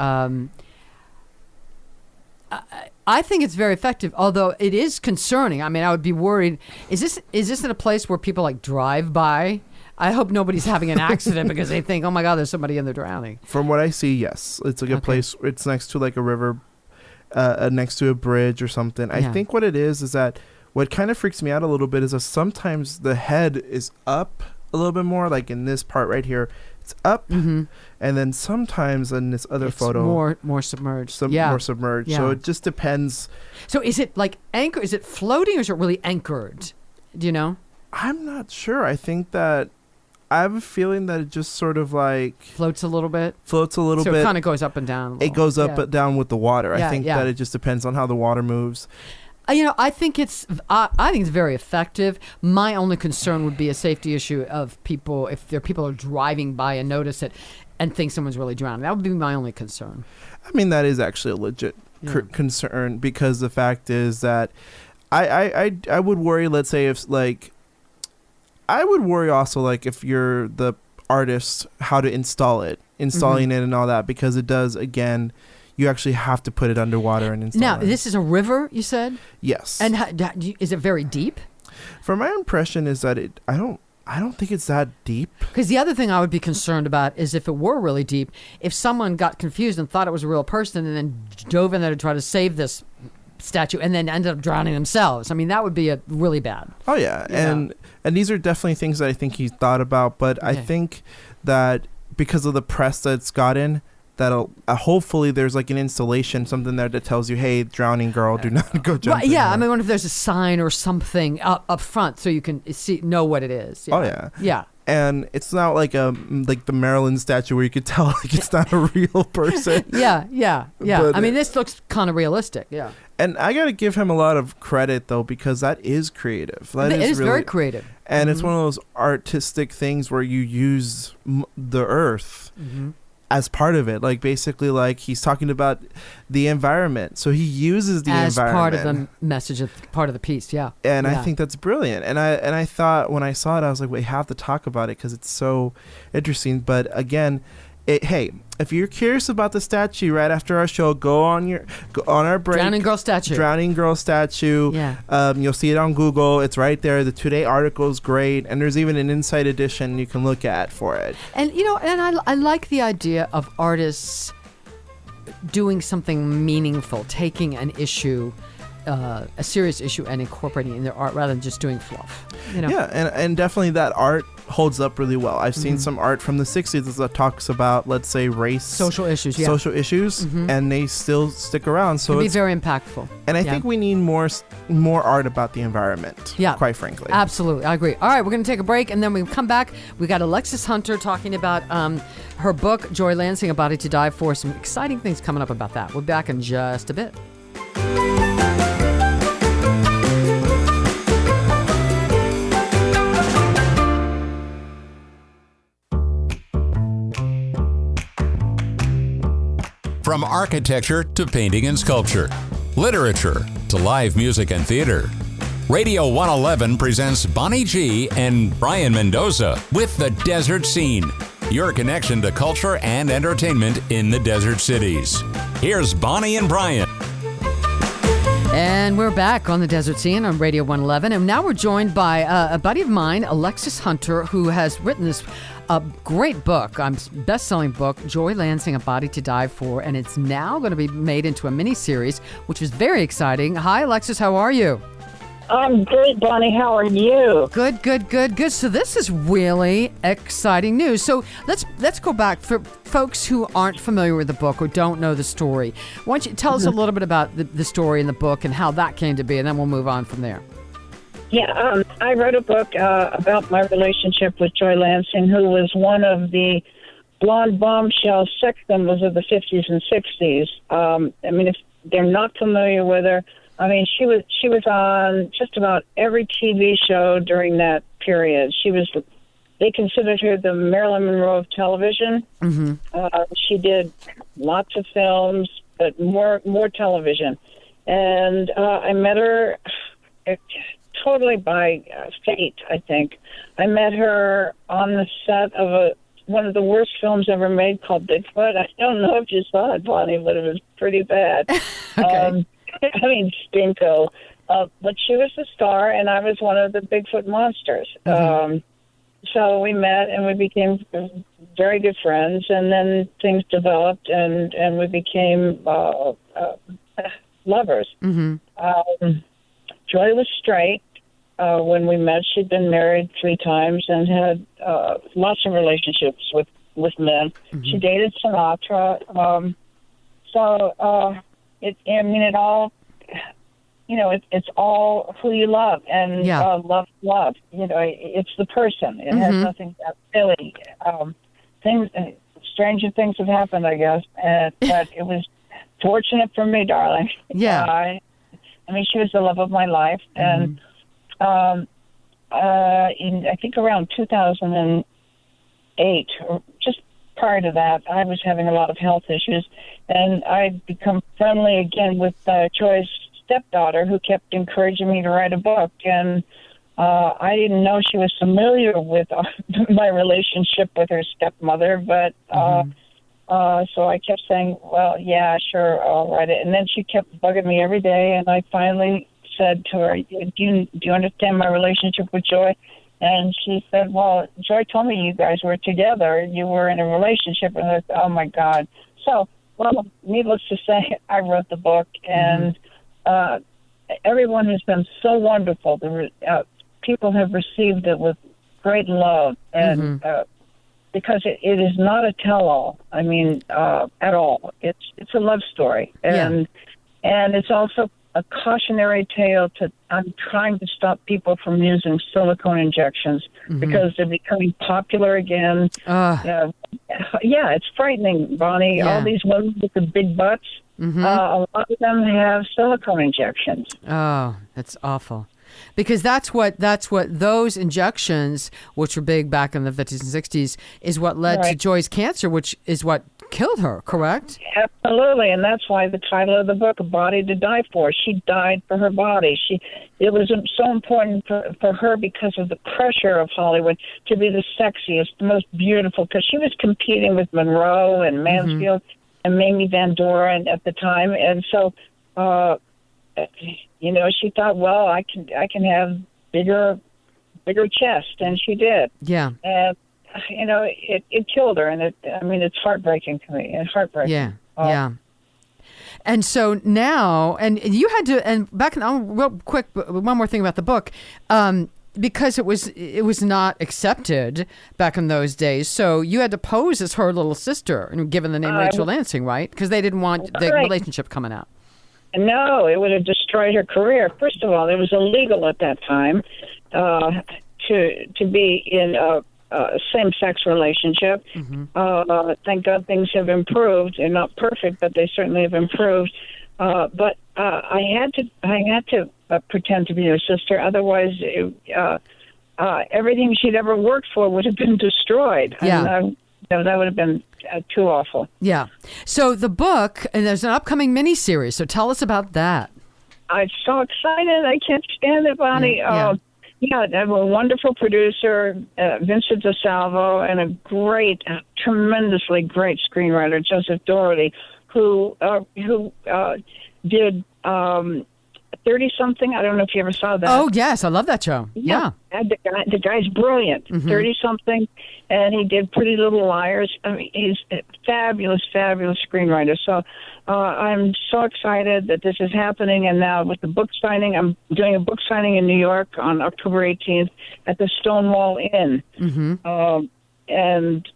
I think it's very effective, although it is concerning. I mean, I would be worried. Is this in a place where people like drive by? I hope nobody's having an accident because they think, oh my God, there's somebody in there drowning. From what I see, yes. It's like a place, it's next to like a river, next to a bridge or something. I think what it is that what kind of freaks me out a little bit is that sometimes the head is up a little bit more, like in this part right here, it's up, and then sometimes in this other photo, more submerged. More submerged. So it just depends. So is it like anchor? Is it floating or is it really anchored? Do you know? I'm not sure. I think that I have a feeling that it just sort of like floats a little bit. So it kind of goes up and down. It goes up and down with the water. I think that it just depends on how the water moves. I think it's very effective. My only concern would be a safety issue of people, if people are driving by and notice it and think someone's really drowning. That would be my only concern. I mean, that is actually a legit concern, because the fact is that I would worry, let's say, if like, I would worry also like if you're the artist, how to installing it and all that, because it does, again, you actually have to put it underwater and install it. Now, this is a river, you said? Yes. And is it very deep? From my impression is that I don't think it's that deep. Because the other thing I would be concerned about is if it were really deep, if someone got confused and thought it was a real person and then dove in there to try to save this statue and then ended up drowning themselves. I mean, that would be really bad. Oh yeah. And these are definitely things that I think he thought about, but I think that because of the press that it's gotten, that'll hopefully there's like an installation, something there that tells you, hey, drowning girl, do not go jump. Well, I mean, I wonder if there's a sign or something up front so you can know what it is. Oh yeah. Yeah. And it's not like like the Maryland statue where you could tell like it's not a real person. Yeah. But I mean, this looks kind of realistic. Yeah. And I got to give him a lot of credit though, because that is creative. It is very creative. And it's one of those artistic things where you use the earth as part of it. Like basically like he's talking about the environment. So he uses the environment. As part of the message, part of the piece, yeah. And I think that's brilliant. And I thought when I saw it, I was like, we have to talk about it because it's so interesting. But again, hey, if you're curious about the statue, right after our show, go on our break. Drowning Girl statue. Yeah. You'll see it on Google. It's right there. The Today article is great, and there's even an inside edition you can look at for it. And I like the idea of artists doing something meaningful, taking an issue, a serious issue, and incorporating it in their art rather than just doing fluff. Yeah, and definitely that art holds up really well. I've seen some art from the 60s that talks about, let's say, race, social issues, and they still stick around. So it can be very impactful. And I think we need more art about the environment. Yeah, quite frankly. Absolutely, I agree. All right, we're going to take a break, and then we come back. We got Alexis Hunter talking about her book, Joy Lansing, A Body to Die For. Some exciting things coming up about that. We'll be back in just a bit. From architecture to painting and sculpture, literature to live music and theater, Radio 111 presents Bonnie G and Brayan Mendoza with The Desert Scene, your connection to culture and entertainment in the desert cities. Here's Bonnie and Brayan. And we're back on The Desert Scene on Radio 111, and now we're joined by a buddy of mine, Alexis Hunter, who has written this great book, best-selling book, Joy Lansing, A Body to Die For, and it's now going to be made into a mini-series, which is very exciting. Hi, Alexis, how are you? I'm good, Bonnie. How are you? Good. So this is really exciting news. So let's go back for folks who aren't familiar with the book or don't know the story. Why don't you tell us a little bit about the story in the book and how that came to be, and then we'll move on from there. Yeah, I wrote a book about my relationship with Joy Lansing, who was one of the blonde bombshell sex symbols of the 50s and 60s. I mean, if they're not familiar with her, I mean, she was on just about every TV show during that period. They considered her the Marilyn Monroe of television. She did lots of films, but more television. And I met her totally by fate, I think. I met her on the set of one of the worst films ever made called Bigfoot. I don't know if you saw it, Bonnie, but it was pretty bad. Okay. I mean, stinko. But she was the star, and I was one of the Bigfoot monsters. So we met, and we became very good friends, and then things developed, and we became lovers. Joy was straight. When we met, she'd been married 3 times and had lots of relationships with men. She dated Sinatra. It all, it's all who you love and love. It's the person. It has nothing silly. Stranger things have happened, I guess. But it was fortunate for me, darling. Yeah. I mean, she was the love of my life, and in I think around 2008, or just prior to that, I was having a lot of health issues, and I'd become friendly again with Joy's stepdaughter, who kept encouraging me to write a book, and I didn't know she was familiar with my relationship with her stepmother, but so I kept saying, well, yeah, sure, I'll write it. And then she kept bugging me every day, and I finally said to her, do you understand my relationship with Joy? And she said, well, Joy told me you guys were together. You were in a relationship. And I said, oh, my God. So, well, needless to say, I wrote the book, and everyone has been so wonderful. People have received it with great love, and because it is not a tell-all. I mean, at all. It's a love story, and it's also a cautionary tale I'm trying to stop people from using silicone injections because they're becoming popular again. Yeah, it's frightening, Bonnie. Yeah. All these women with the big butts, a lot of them have silicone injections. Oh, that's awful. Because that's what those injections, which were big back in the 50s and 60s, is what led to Joy's cancer, which is what killed her, correct? Absolutely, and that's why the title of the book, A Body to Die For. She died for her body. It was so important for her because of the pressure of Hollywood to be the sexiest, the most beautiful, because she was competing with Monroe and Mansfield and Mamie Van Doren at the time, and so she thought, well, I can have bigger chest, and she did. Yeah. And it killed her, and it's heartbreaking to me. It's heartbreaking. Yeah. Yeah. And so now, and you had to, and back in, real quick, one more thing about the book, because it was not accepted back in those days. So you had to pose as her little sister, given the name Rachel Lansing, right? Because they didn't want the relationship coming out. No, it would have destroyed her career. First of all, it was illegal at that time to be in a same-sex relative. Thank God things have improved. They're not perfect, but they certainly have improved. But I had to pretend to be her sister. Otherwise, everything she'd ever worked for would have been destroyed. Yeah. And, that would have been too awful. Yeah. So the book, and there's an upcoming miniseries. So tell us about that. I'm so excited. I can't stand it, Bonnie. Yeah, I have a wonderful producer, Vincent DeSalvo, and a tremendously great screenwriter, Joseph Doherty, who did 30-something. I don't know if you ever saw that. Oh, yes. I love that show. Yeah. The guy's brilliant. 30-something, and he did Pretty Little Liars. I mean, he's a fabulous, fabulous screenwriter. So I'm so excited that this is happening. And now with the book signing, I'm doing a book signing in New York on October 18th at the Stonewall Inn. And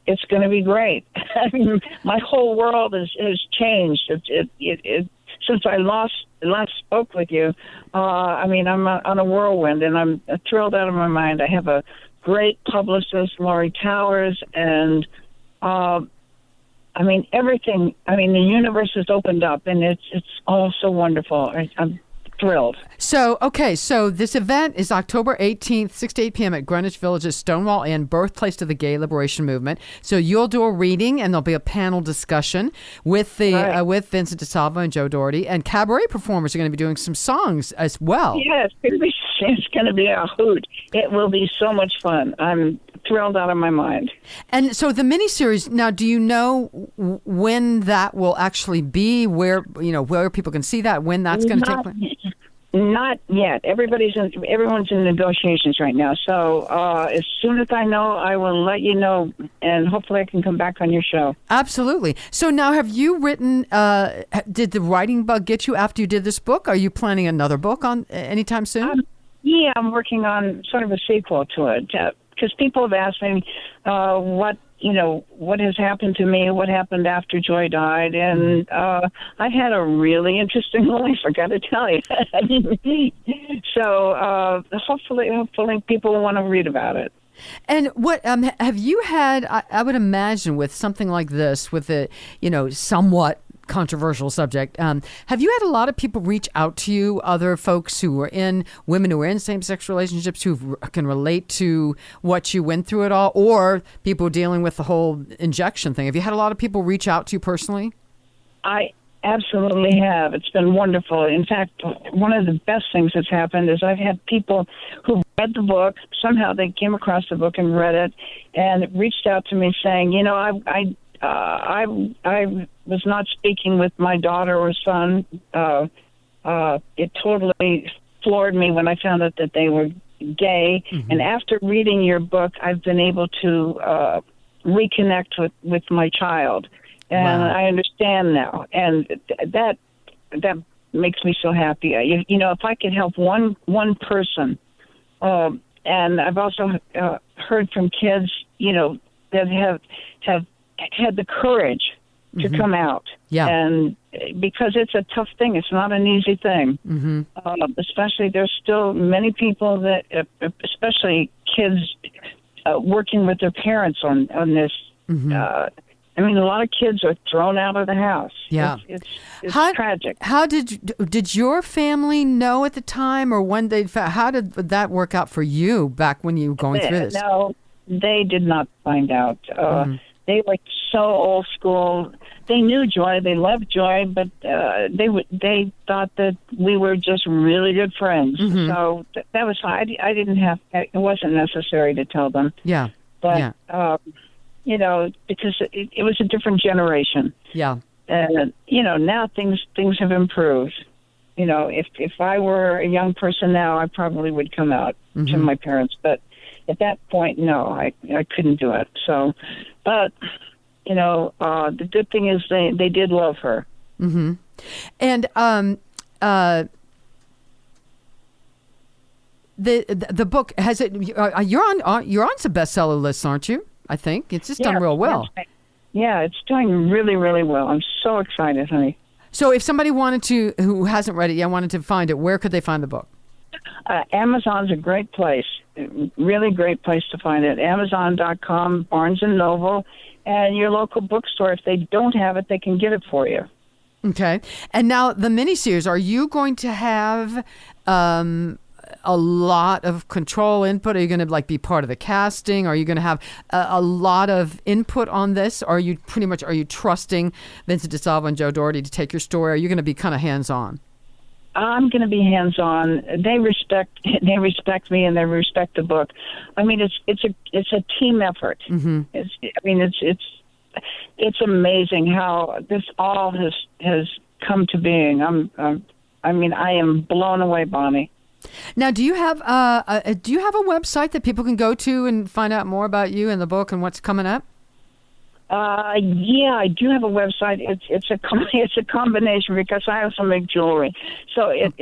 it's going to be great. I mean, my whole world has changed. Since I last spoke with you, I'm on a whirlwind, and I'm thrilled out of my mind. I have a great publicist, Laurie Towers, and everything. The universe has opened up, and it's all so wonderful. I'm thrilled. So this event is October 18th, 6 to 8 p.m. at Greenwich Village's Stonewall Inn, birthplace of the gay liberation movement. So you'll do a reading, and there'll be a panel discussion with with Vincent DeSalvo and Joe Doherty, and cabaret performers are going to be doing some songs as well. Yes, it's going to be a hoot. It will be so much fun. I'm thrilled out of my mind. And so the miniseries, now, do you know when that will actually be, where people can see that, when that's going to take place? Not yet. Everyone's in negotiations right now. So as soon as I know, I will let you know, and hopefully I can come back on your show. Absolutely. So now, have you written? Did the writing bug get you after you did this book? Are you planning another book on anytime soon? Yeah, I'm working on sort of a sequel to it because people have asked me what has happened to me, what happened after Joy died, and I've had a really interesting life, I got to tell you. So hopefully people will want to read about it. And what have you had? I would imagine with something like this, with a somewhat controversial subject, have you had a lot of people reach out to you, other folks women who are in same-sex relationships who can relate to what you went through it all, or people dealing with the whole injection thing? Have you had a lot of people reach out to you personally? I absolutely have. It's been wonderful. In fact, one of the best things that's happened is I've had people who read the book, somehow they came across the book and read it, and reached out to me saying, I was not speaking with my daughter or son. It totally floored me when I found out that they were gay. And after reading your book, I've been able to reconnect with my child. And I understand now. And that makes me so happy. You know, if I could help one person, and I've also heard from kids, you know, that have had the courage to come out. Yeah. And because it's a tough thing, it's not an easy thing. Especially there's still many people that, especially kids, working with their parents on this. I mean, a lot of kids are thrown out of the house. Yeah. It's tragic. How did your family know at the time, or when how did that work out for you back when you were going through this? No, they did not find out. They were so old school. They knew Joy. They loved Joy, but they thought that we were just really good friends. So that was fine. I didn't have. It wasn't necessary to tell them. Yeah. But you know, because it was a different generation. Yeah. And you know, now things have improved. You know, if I were a young person now, I probably would come out to my parents. But at that point, no, I couldn't do it. So, but you know, the good thing is they did love her. And the book, has it? You're on some bestseller lists, aren't you? I think it's just done real well. Yeah, it's doing really, really well. I'm so excited, honey. So, if somebody who hasn't read it yet, wanted to find it, where could they find the book? Amazon's a great place, really great place to find it. Amazon.com, Barnes & Noble, and your local bookstore. If they don't have it, they can get it for you. Okay. And now the miniseries, are you going to have a lot of control input? Are you going to be part of the casting? Are you going to have a lot of input on this? Or are you trusting Vincent DeSalvo and Joe Doherty to take your story? Are you going to be kind of hands-on? I'm going to be hands-on. They respect me, and they respect the book. I mean, it's a team effort. It's amazing how this all has come to being. I am blown away, Bonnie. Now, do you have a website that people can go to and find out more about you and the book and what's coming up? Yeah, I do have a website. It's a combination because I also make jewelry. So it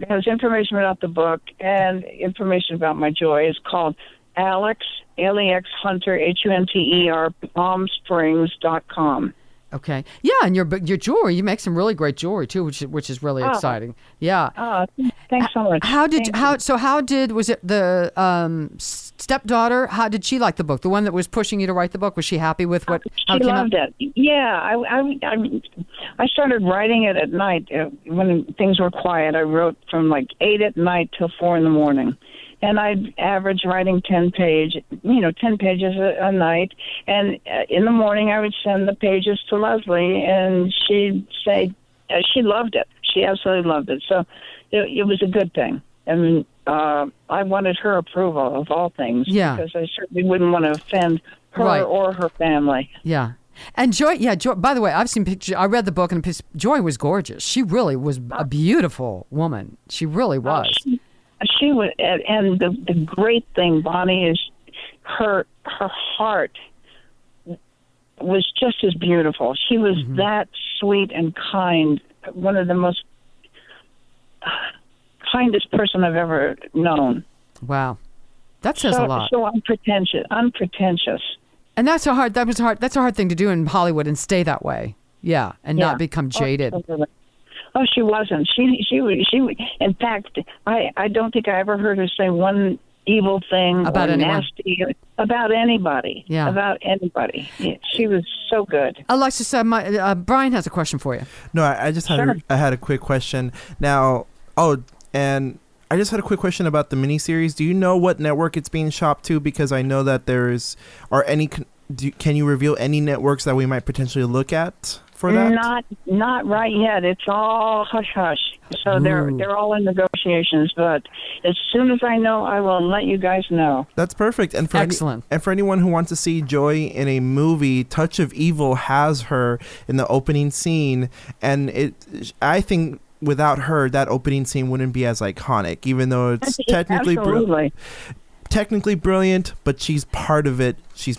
has information about the book and information about my joy. It's called Alex, Alex Hunter, Hunter, PalmSprings.com. Okay. Yeah, and your jewelry, you make some really great jewelry too, which is really exciting. Yeah. Oh, thanks so much. Was it the stepdaughter? How did she like the book? The one that was pushing you to write the book, was she happy with how it came out? She loved it. Yeah, I started writing it at night when things were quiet. I wrote from 8 at night till 4 in the morning. And I'd average writing 10 pages a night. And in the morning, I would send the pages to Leslie, and she'd say she loved it. She absolutely loved it. So it was a good thing. And I wanted her approval of all things. Yeah. Because I certainly wouldn't want to offend her or her family. Yeah. And Joy, by the way, I've seen pictures. I read the book, and Joy was gorgeous. She really was a beautiful woman. She really was. She was, and the great thing, Bonnie, is her heart was just as beautiful. She was that sweet and kind, one of the most kindest person I've ever known. Wow, that says a lot. So unpretentious. And that's a hard thing to do in Hollywood and stay that way. Yeah, and not become jaded. Absolutely. Oh, she wasn't. She. In fact, I don't think I ever heard her say one evil thing about nasty about anybody. Yeah. About anybody. Yeah, she was so good. Alexis, Brian has a question for you. No, I just had I had a quick question. Now, and I just had a quick question about the miniseries. Do you know what network it's being shopped to? Because I know that can you reveal any networks that we might potentially look at for that? Not right yet. It's all hush hush. So they're all in negotiations. But as soon as I know, I will let you guys know. That's perfect. And for excellent. And for anyone who wants to see Joy in a movie, Touch of Evil has her in the opening scene, and I think without her, that opening scene wouldn't be as iconic, even though it's technically brilliant. But she's part of it. She's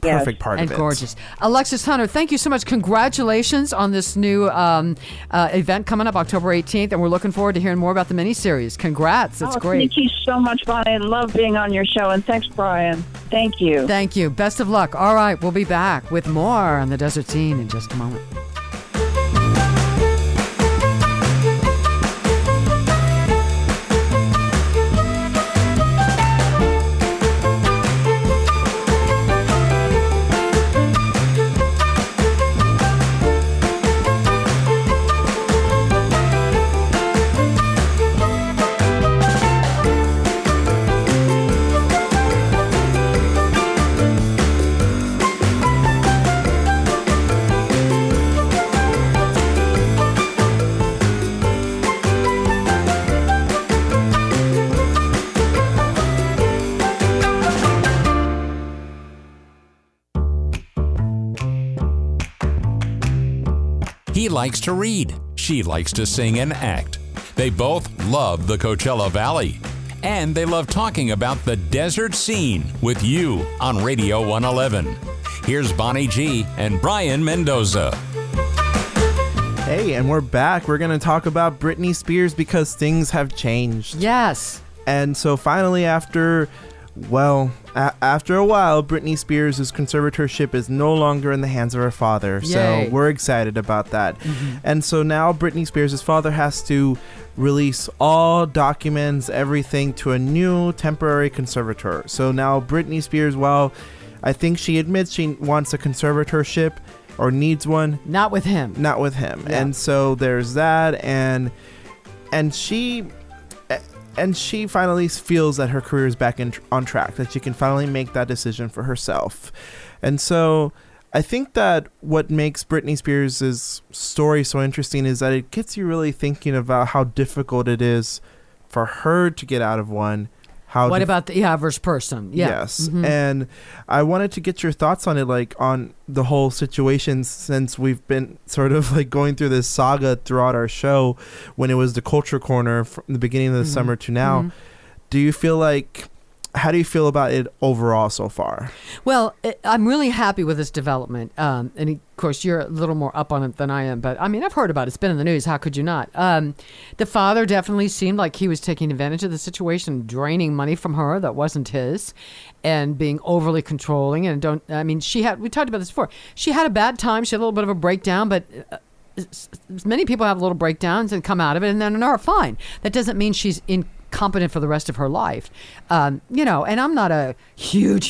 perfect part and of it. gorgeous. Alexis Hunter, thank you so much. Congratulations on this new event coming up October 18th, and we're looking forward to hearing more about the miniseries. Congrats. It's great. Thank you so much, Bonnie. I love being on your show, and thanks, Brian. Thank you. Thank you. Best of luck. All right, we'll be back with more on the Desert Scene in just a moment. He likes to read. She likes to sing and act. They both love the Coachella Valley. And they love talking about the desert scene with you on Radio 111. Here's Bonnie G and Brayan Mendoza. Hey, and we're back. We're going to talk about Britney Spears because things have changed. Yes. And so finally, after a while, Britney Spears' conservatorship is no longer in the hands of her father. Yay. So we're excited about that. Mm-hmm. And so now Britney Spears' father has to release all documents, everything to a new temporary conservator. So now Britney Spears, while I think she admits she wants a conservatorship or needs one. Not with him. Not with him. Yeah. And so there's that. And she finally feels that her career is back on track, that she can finally make that decision for herself. And so I think that what makes Britney Spears' story so interesting is that it gets you really thinking about how difficult it is for her to get out of one. What about the average person? Yeah. Yes. Mm-hmm. And I wanted to get your thoughts on it, like on the whole situation, since we've been sort of like going through this saga throughout our show when it was the Culture Corner from the beginning of the summer to now. Mm-hmm. How do you feel about it overall so far? Well, I'm really happy with this development. And of course, you're a little more up on it than I am. But I mean, I've heard about it. It's been in the news. How could you not? The father definitely seemed like he was taking advantage of the situation, draining money from her that wasn't his, and being overly controlling. And we talked about this before. She had a bad time. She had a little bit of a breakdown, but many people have little breakdowns and come out of it and then are fine. That doesn't mean she's incompetent for the rest of her life. And I'm not a huge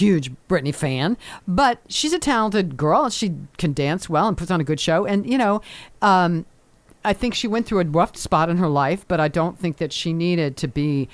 Britney fan, but she's a talented girl. She can dance well and puts on a good show. And, I think she went through a rough spot in her life, but I don't think that she needed to be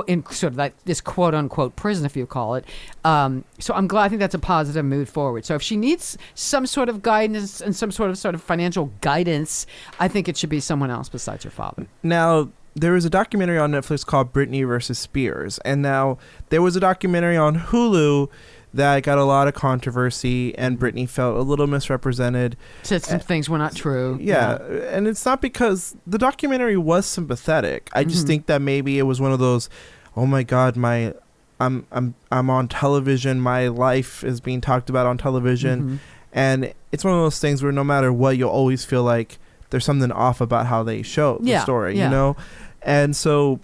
in sort of like this quote unquote prison, if you call it. So I think that's a positive move forward. So if she needs some sort of guidance and some sort of financial guidance, I think it should be someone else besides her father. Now, there was a documentary on Netflix called Britney versus Spears. And now there was a documentary on Hulu that got a lot of controversy, and Britney felt a little misrepresented. Said some things were not true. Yeah. And it's not because the documentary was sympathetic. I just think that maybe it was one of those, oh my God, I'm on television. My life is being talked about on television. Mm-hmm. And it's one of those things where no matter what, you'll always feel like there's something off about how they show the story, you know? And so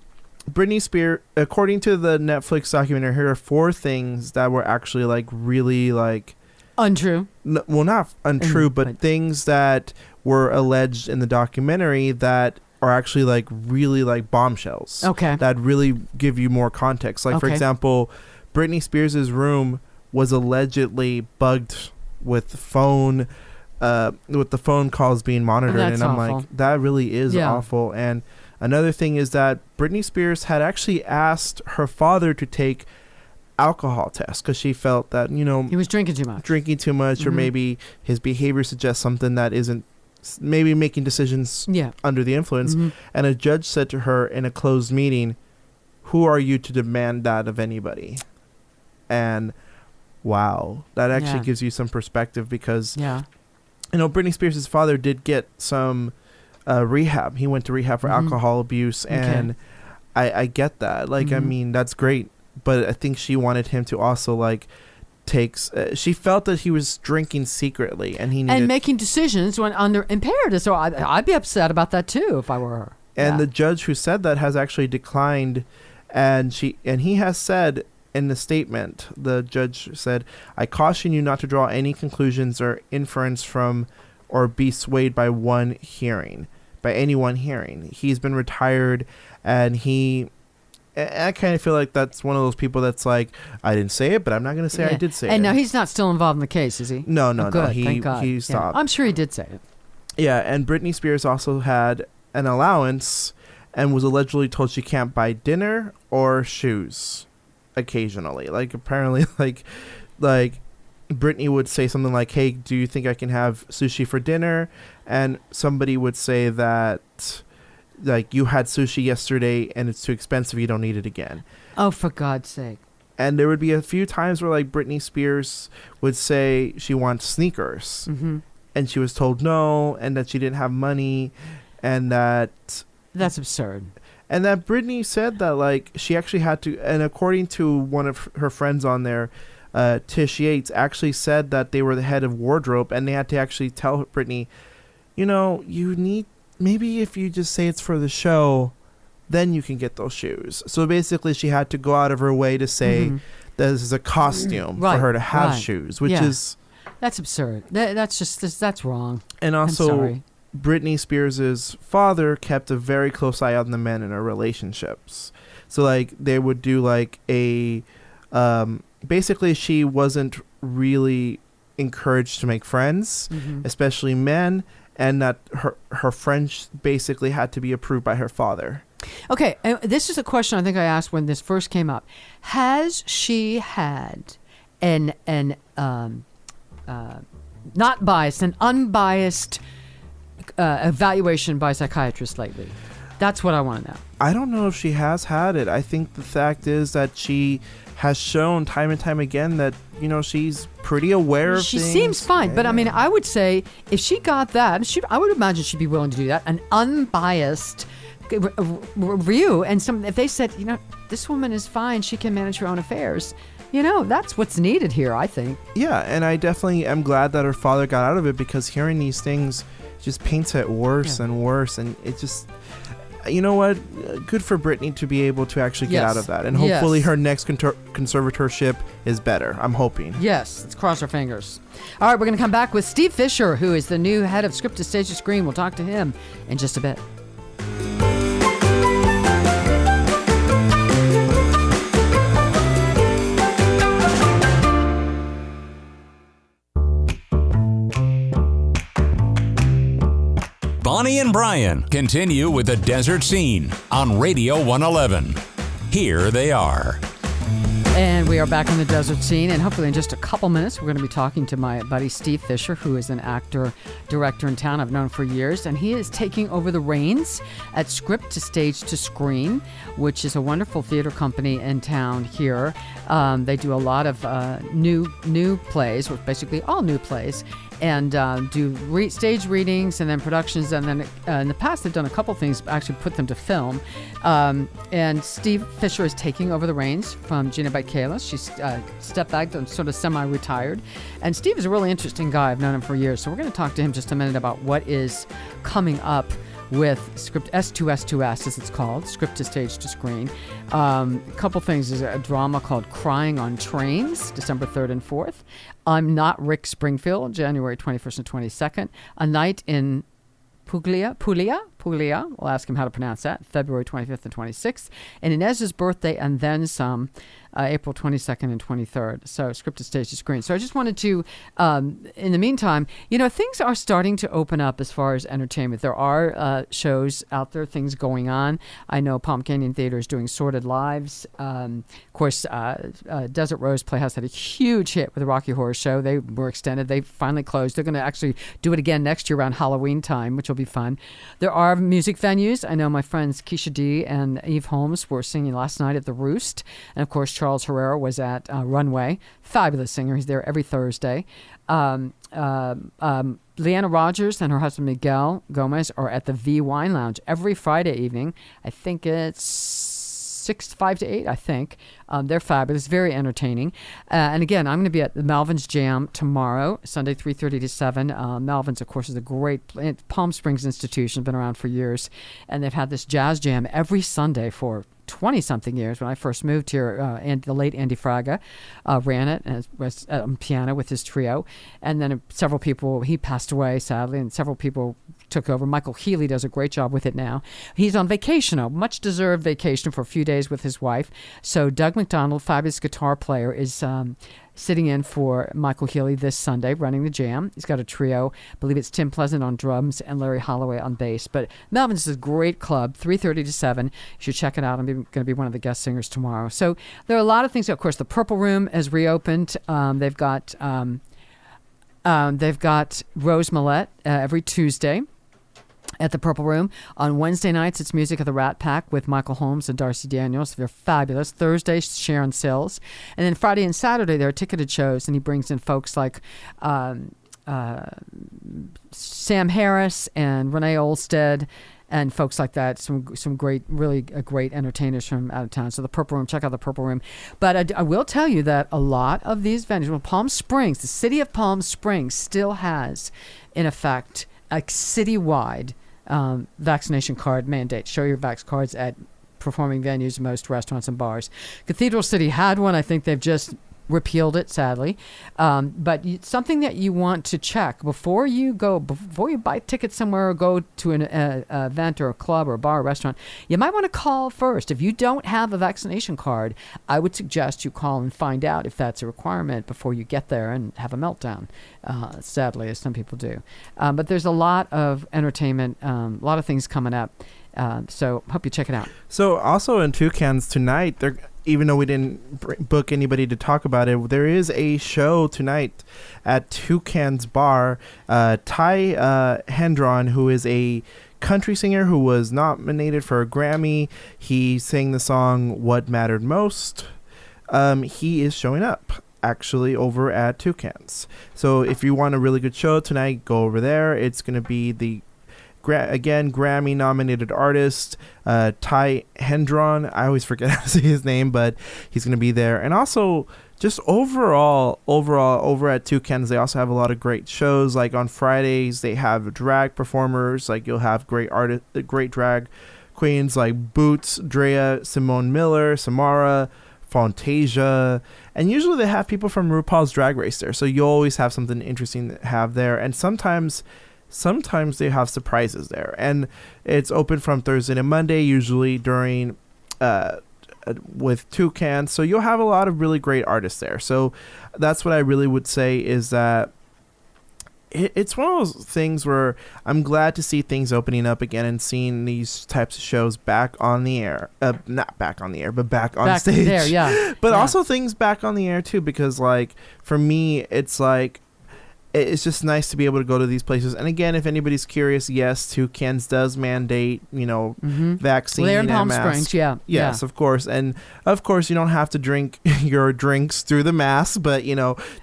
Britney Spears, according to the Netflix documentary, here are 4 things that were actually like really like untrue. Not untrue, but things that were alleged in the documentary that are actually like really like bombshells. Okay. That really give you more context. Like for example, Britney Spears' room was allegedly bugged with the phone calls being monitored. And I'm awful. Like, that really is awful. And another thing is that Britney Spears had actually asked her father to take alcohol tests because she felt that, he was drinking too much, or maybe his behavior suggests something that isn't, maybe making decisions under the influence. And a judge said to her in a closed meeting, "Who are you to demand that of anybody?" And wow, that actually gives you some perspective because Britney Spears' father did get some rehab. He went to rehab for alcohol abuse, and I get that. Like, I mean, that's great, but I think she wanted him to also like takes. She felt that he was drinking secretly, and he needed and making decisions when under impaired. So I'd be upset about that too if I were her. And the judge who said that has actually declined, and he has said in the statement, the judge said, "I caution you not to draw any conclusions or inference from, or be swayed by any one hearing. He's been retired, and I kind of feel like that's one of those people that's like, I didn't say it, but I'm not going to say I did say it. And now he's not still involved in the case, is he? No, Good, thank God. He stopped. I'm sure he did say it. Yeah, and Britney Spears also had an allowance and was allegedly told she can't buy dinner or shoes occasionally. Like, apparently, like Britney would say something like, "Hey, do you think I can have sushi for dinner?" And somebody would say that, like, "You had sushi yesterday and it's too expensive, you don't need it again." Oh, for God's sake. And there would be a few times where, like, Britney Spears would say she wants sneakers. Mm-hmm. And she was told no, and that she didn't have money, and that... That's absurd. And that Britney said that, like, she actually had to... And according to one of her friends on there, Tish Yates, actually said that they were the head of wardrobe, and they had to actually tell Britney, you know, you need... Maybe if you just say it's for the show, then you can get those shoes. So basically, she had to go out of her way to say that this is a costume for her to have shoes, which is... That's absurd. That's wrong. And also, I'm sorry. Britney Spears' father kept a very close eye on the men in her relationships. So, like, they would do, like, a... basically, she wasn't really encouraged to make friends, especially men, and that her friends basically had to be approved by her father. Okay, this is a question I think I asked when this first came up. Has she had an not biased, an unbiased evaluation by a psychiatrist lately? That's what I want to know. I don't know if she has had it. I think the fact is that she has shown time and time again that, you know, she's pretty aware of she things. She seems fine, but I mean, I would say if she got that, I would imagine she'd be willing to do that, an unbiased review. And if they said, you know, this woman is fine, she can manage her own affairs, you know, that's what's needed here, I think. Yeah, and I definitely am glad that her father got out of it, because hearing these things just paints it worse and worse, and it just... You know what? Good for Britney to be able to actually get out of that. And hopefully her next conservatorship is better. I'm hoping. Yes. Let's cross our fingers. All right. We're going to come back with Steve Fisher, who is the new head of Script to Stage to Screen. We'll talk to him in just a bit. Bonnie and Brian continue with the Desert Scene on Radio 111. Here they are. And we are back on the Desert Scene, and hopefully in just a couple minutes we're going to be talking to my buddy Steve Fisher, who is an actor, director in town I've known for years, and he is taking over the reins at Script to Stage to Screen, which is a wonderful theater company in town here. They do a lot of new plays, or basically all new plays, and do stage readings and then productions, and then in the past they've done a couple things, actually put them to film. And Steve Fisher is taking over the reins from Gina Baikalis. She's stepped back and sort of semi-retired. And Steve is a really interesting guy. I've known him for years. So we're going to talk to him just a minute about what is coming up with Script S2S2S, as it's called, Script to Stage to Screen. A couple things. There's a drama called Crying on Trains, December 3rd and 4th. I'm Not Rick Springfield, January 21st and 22nd. A Night in Puglia. We'll ask him how to pronounce that. February 25th and 26th. And Inez's Birthday and Then Some, April 22nd and 23rd. So Script to Stage to Screen. So I just wanted to, in the meantime, you know, things are starting to open up as far as entertainment. There are shows out there, things going on. I know Palm Canyon Theater is doing Sordid Lives. Of course, Desert Rose Playhouse had a huge hit with the Rocky Horror Show. They were extended. They finally closed. They're going to actually do it again next year around Halloween time, which will be fun. There are music venues. I know my friends Keisha D and Eve Holmes were singing last night at the Roost. And of course, Charles Herrera was at Runway. Fabulous singer. He's there every Thursday. Leanna Rogers and her husband Miguel Gomez are at the V Wine Lounge every Friday evening. I think it's 5 to 8, I think. They're fabulous, very entertaining. And again, I'm going to be at the Melvin's Jam tomorrow, Sunday, 3:30 to 7. Melvin's, of course, is a great Palm Springs institution, been around for years. And they've had this jazz jam every Sunday for 20-something years. When I first moved here, and the late Andy Fraga ran it and was on piano with his trio. And then several people, he passed away, sadly, and several people took over. Michael Healy does a great job with it now. He's on vacation, a much-deserved vacation for a few days with his wife. So Doug McDonald, fabulous guitar player, is sitting in for Michael Healy this Sunday, running the jam. He's got a trio. I believe it's Tim Pleasant on drums and Larry Holloway on bass. But Melvin's is a great club, 3:30 to 7. You should check it out. I'm going to be one of the guest singers tomorrow. So there are a lot of things. Of course, the Purple Room has reopened. They've got Rose Millette every Tuesday at the Purple Room. On Wednesday nights, it's Music of the Rat Pack with Michael Holmes and Darcy Daniels. They're fabulous. Thursday, Sharon Sills. And then Friday and Saturday, there are ticketed shows, and he brings in folks like Sam Harris and Renee Olstead and folks like that. Some great, really great entertainers from out of town. So the Purple Room, check out the Purple Room. But I will tell you that a lot of these venues, well, Palm Springs, the city of Palm Springs still has, in effect, a citywide vaccination card mandate. Show your vax cards at performing venues, most restaurants and bars. Cathedral City had one. I think they've just repealed it, sadly. But something that you want to check before you buy tickets somewhere or go to an event or a club or a bar or restaurant, you might want to call first. If you don't have a vaccination card, I would suggest you call and find out if that's a requirement before you get there and have a meltdown, sadly, as some people do. But there's a lot of entertainment, a lot of things coming up. So hope you check it out. So also in Toucans tonight, even though we didn't book anybody to talk about it, there is a show tonight at Toucan's Bar. Ty Hendron, who is a country singer who was nominated for a Grammy, he sang the song What Mattered Most. He is showing up actually over at Toucan's. So if you want a really good show tonight, go over there. It's going to be the Grammy nominated artist Ty Hendron. I always forget how to say his name, but he's going to be there. And also just overall over at Toucan's, they also have a lot of great shows. Like on Fridays they have drag performers. Like you'll have great drag queens like Boots, Drea, Simone Miller, Samara, Fantasia, and usually they have people from RuPaul's Drag Race there. So you always have something interesting to have there. And sometimes they have surprises there, and it's open from Thursday to Monday, usually during with Toucan. So you'll have a lot of really great artists there. So that's what I really would say is that it's one of those things where I'm glad to see things opening up again and seeing these types of shows back on the air. Not back on the air, but back on stage. There, yeah. But also things back on the air too, because like for me, it's like, it's just nice to be able to go to these places. And again, if anybody's curious, yes, Toucan's does mandate, vaccine. They're in Palm and Springs, yeah. Yes, of course. And of course, you don't have to drink your drinks through the mask, but,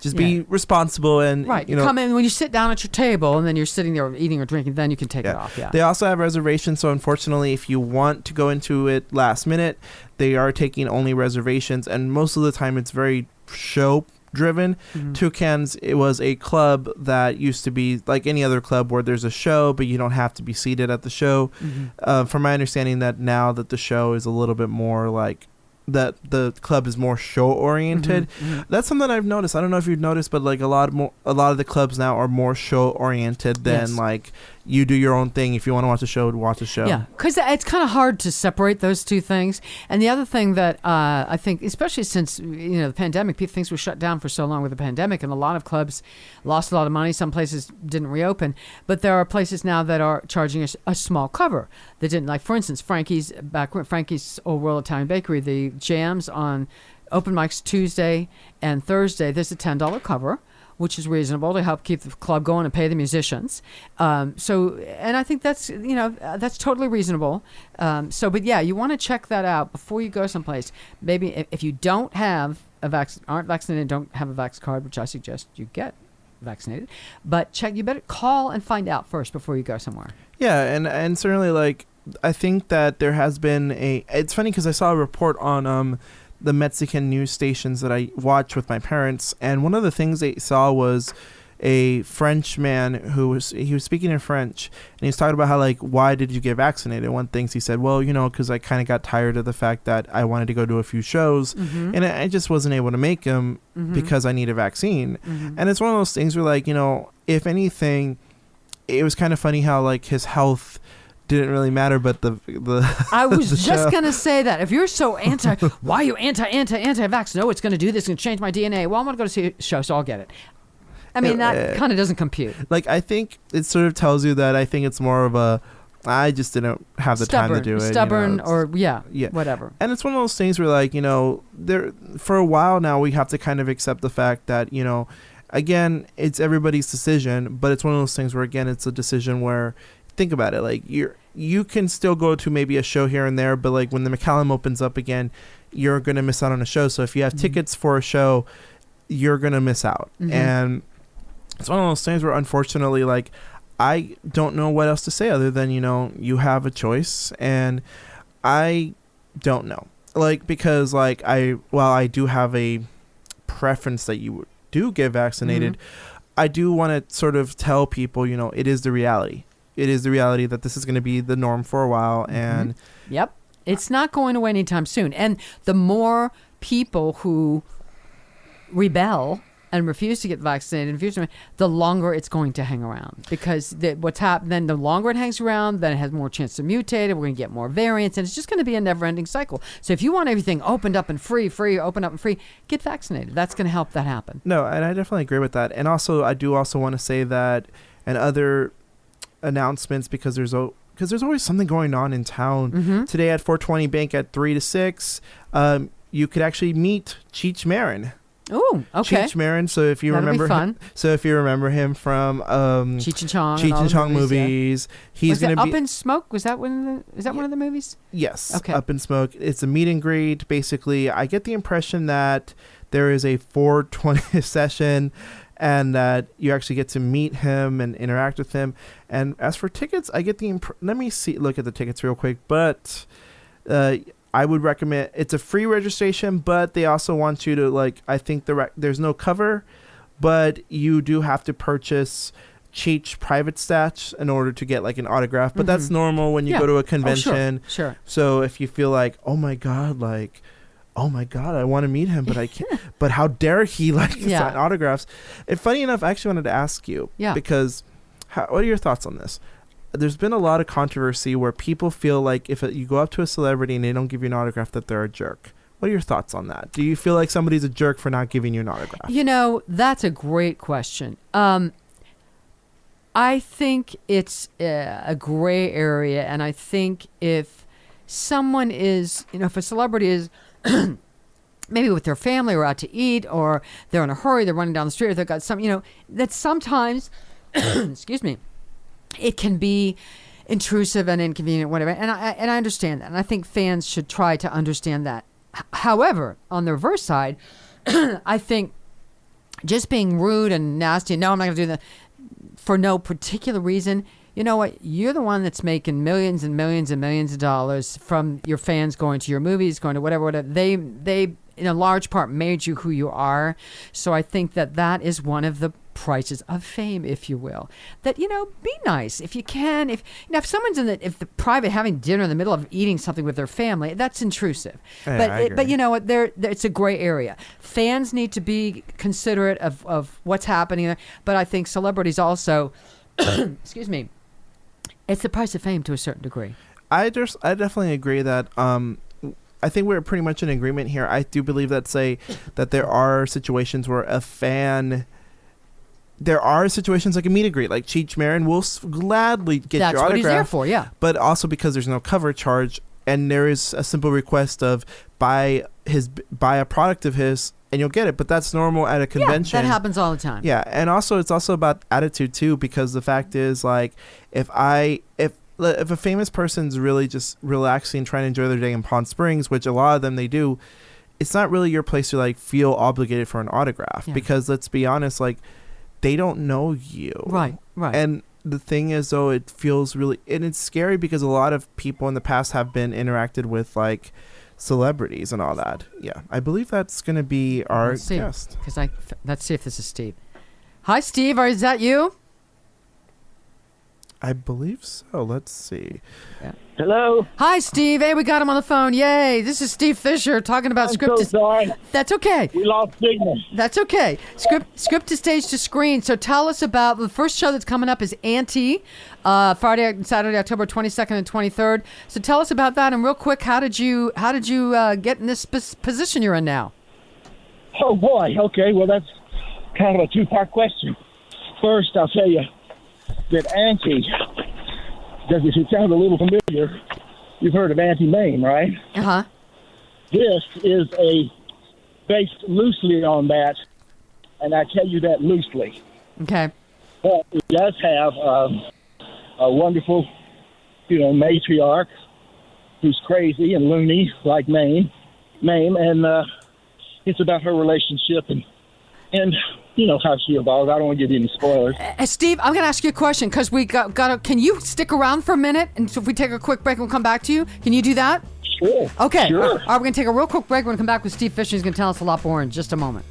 just be responsible. And, right. You come in when you sit down at your table and then you're sitting there eating or drinking, then you can take it off. Yeah. They also have reservations. So unfortunately, if you want to go into it last minute, they are taking only reservations. And most of the time it's very show driven. Toucan's, it was a club that used to be like any other club where there's a show, but you don't have to be seated at the show. From my understanding, that now that the show is a little bit more like that, the club is more show oriented. That's something I've noticed. I don't know if you've noticed, but like a lot of the clubs now are more show oriented than like you do your own thing. If you want to watch a show. Yeah, because it's kind of hard to separate those two things. And the other thing that I think, especially since the pandemic, things were shut down for so long with the pandemic, and a lot of clubs lost a lot of money. Some places didn't reopen, but there are places now that are charging a small cover. They didn't, like for instance, Frankie's Old World Italian Bakery. The jams on open mics Tuesday and Thursday. There's a $10 cover, which is reasonable to help keep the club going and pay the musicians. And I think that's totally reasonable. But yeah, you want to check that out before you go someplace. Maybe if you don't have aren't vaccinated, don't have a vax card, which I suggest you get vaccinated. But you better call and find out first before you go somewhere. Yeah, and certainly like I think that there has been it's funny because I saw a report on the Mexican news stations that I watch with my parents, and one of the things they saw was a French man he was speaking in French, and he was talking about how, like, why did you get vaccinated? One thing he said, well, because I kind of got tired of the fact that I wanted to go to a few shows, and I just wasn't able to make them because I need a vaccine. And it's one of those things where, like, if anything, it was kind of funny how, like, his health didn't really matter, but the I was just gonna say that if you're so why are you anti-vax? No, it's gonna do this and change my DNA. Well, I'm gonna go to see a show, so I'll get it. I mean, that kind of doesn't compute. Like, I think it sort of tells you that I think it's more of I just didn't have the time to do it. Stubborn, or whatever. And it's one of those things where, like, there for a while now we have to kind of accept the fact that again, it's everybody's decision, but it's one of those things where, again, it's a decision where, think about it, like, you can still go to maybe a show here and there, but, like, when the McCallum opens up again, you're going to miss out on a show. So if you have tickets for a show, you're going to miss out. And it's one of those things where, unfortunately, like, I don't know what else to say other than, you have a choice, and I don't know. Like, because, like, while I do have a preference that you do get vaccinated, I do want to sort of tell people, it is the reality. It is the reality that this is going to be the norm for a while. And yep, it's not going away anytime soon. And the more people who rebel and refuse to get vaccinated, the longer it's going to hang around. Because what's happened, then the longer it hangs around, then it has more chance to mutate, and we're going to get more variants, and it's just going to be a never-ending cycle. So if you want everything opened up and free, get vaccinated. That's going to help that happen. No, and I definitely agree with that. And also, I do also want to say that, and other announcements, because there's always something going on in town. Today at 420 Bank at 3 to 6, you could actually meet Cheech Marin. Oh, okay. Cheech Marin. So if you remember him, from Cheech and Chong movies, he's going to be Up in Smoke. Was that one of the movies? Yes. Okay. Up in Smoke. It's a meet and greet. Basically, I get the impression that there is a 420 session, and that you actually get to meet him and interact with him. And as for tickets, I get let me look at the tickets real quick. But I would recommend, it's a free registration, but they also want you to, like, I think there's no cover, but you do have to purchase Cheech private stats in order to get, like, an autograph. But that's normal when you go to a convention. Oh, sure. So if you feel like, oh my God, I want to meet him, but I can't. But how dare he, like, sign autographs? And funny enough, I actually wanted to ask you, because what are your thoughts on this? There's been a lot of controversy where people feel like if you go up to a celebrity and they don't give you an autograph, that they're a jerk. What are your thoughts on that? Do you feel like somebody's a jerk for not giving you an autograph? That's a great question. I think it's a gray area, and I think if someone is, if a celebrity is maybe with their family or out to eat, or they're in a hurry, they're running down the street, or they've got some, that sometimes, excuse me, it can be intrusive and inconvenient, whatever. And I understand that. And I think fans should try to understand that. However, on the reverse side, I think just being rude and nasty, no, I'm not going to do that, for no particular reason, you know what? You're the one that's making millions and millions and millions of dollars from your fans going to your movies, going to whatever. They in a large part made you who you are. So I think that is one of the prices of fame, if you will. That, be nice if you can. If someone's if the private having dinner in the middle of eating something with their family, that's intrusive. Yeah, but you know what? It's a gray area. Fans need to be considerate of what's happening there. But I think celebrities also, excuse me, it's the price of fame to a certain degree. I definitely agree that. I think we're pretty much in agreement here. I do believe that there are situations where a fan. There are situations like a meet and greet, like Cheech Marin will gladly get your autograph. That's what he's there for, yeah. But also because there's no cover charge, and there is a simple request of buy a product of his, and you'll get it. But that's normal at a convention. Yeah, that happens all the time. Yeah, and also it's also about attitude too, because the fact is, like, if a famous person's really just relaxing, trying to enjoy their day in Palm Springs, which a lot of them they do, it's not really your place to, like, feel obligated for an autograph, because let's be honest, like, they don't know you. Right. And the thing is, though, it feels really, and it's scary because a lot of people in the past have been interacted with, like, celebrities and all that. Yeah, I believe that's going to be our guest. Let's see if this is Steve. Hi, Steve. Is that you? I believe so. Let's see. Yeah. Hello. Hi, Steve. Hey, we got him on the phone. Yay. This is Steve Fisher talking about script. So sorry. That's okay. We lost signal. That's okay. Script to stage to screen. So tell us about the first show that's coming up is Auntie, Friday and Saturday, October 22nd and 23rd. So tell us about that. And real quick, how did you get in this position you're in now? Oh, boy. Okay. Well, that's kind of a two-part question. First, I'll tell you that Auntie, if it sounds a little familiar, you've heard of Auntie Mame, right? Uh-huh. This is based loosely on that, and I tell you that loosely. Okay. But it does have a wonderful, matriarch who's crazy and loony like Mame, and it's about her relationship and you know how she evolves. I don't want to give you any spoilers. Steve, I'm going to ask you a question because we got to. Can you stick around for a minute? And so if we take a quick break, we'll come back to you. Can you do that? Sure. Okay. Sure. All right, we're going to take a real quick break. We're going to come back with Steve Fisher. He's going to tell us a lot more in just a moment.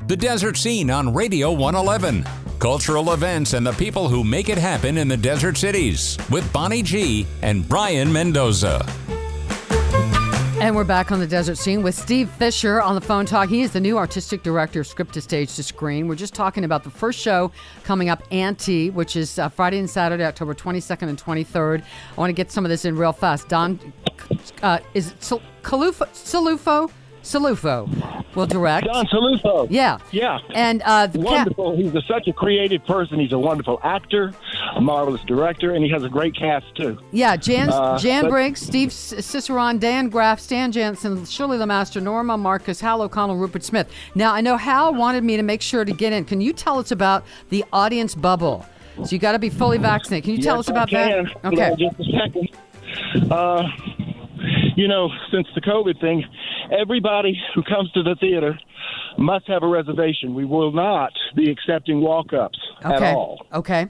The Desert Scene on Radio 111. Cultural events and the people who make it happen in the desert cities with Bonnie G and Brayan Mendoza. And we're back on the Desert Scene with Steve Fisher on the phone talk. He is the new artistic director of Script to Stage to Screen. We're just talking about the first show coming up, Auntie, which is Friday and Saturday, October 22nd and 23rd. I want to get some of this in real fast. Don, is it Salufo will direct. Don Salufo. Yeah. Yeah. And wonderful. He's such a creative person. He's a wonderful actor, a marvelous director, and he has a great cast, too. Yeah, Jan Briggs, Steve Ciceron, Dan Graff, Stan Jansen, Shirley LeMaster, Norma Marcus, Hal O'Connell, Rupert Smith. Now, I know Hal wanted me to make sure to get in. Can you tell us about the audience bubble? So you got to be fully vaccinated. Can you tell us about that? Okay. Just a second. Since the COVID thing, everybody who comes to the theater must have a reservation. We will not be accepting walk-ups at all. Okay.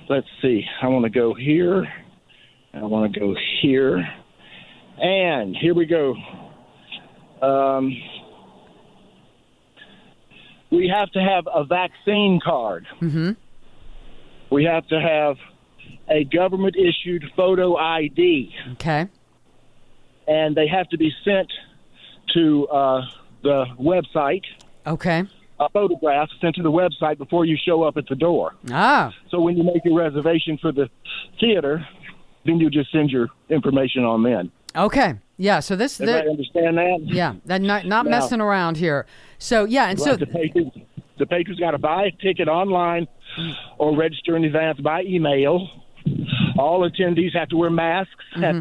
Let's see. I want to go here. I want to go here. And here we go. We have to have a vaccine card. Mm-hmm. We have to have a government-issued photo ID. Okay. And they have to be sent to the website. Okay. A photograph sent to the website before you show up at the door. Ah. So when you make your reservation for the theater, then you just send your information on then. Okay. Yeah. So this. Everybody understand that? Yeah. That not messing around here. So yeah, and so the patrons got to buy a ticket online or register in advance by email. All attendees have to wear masks at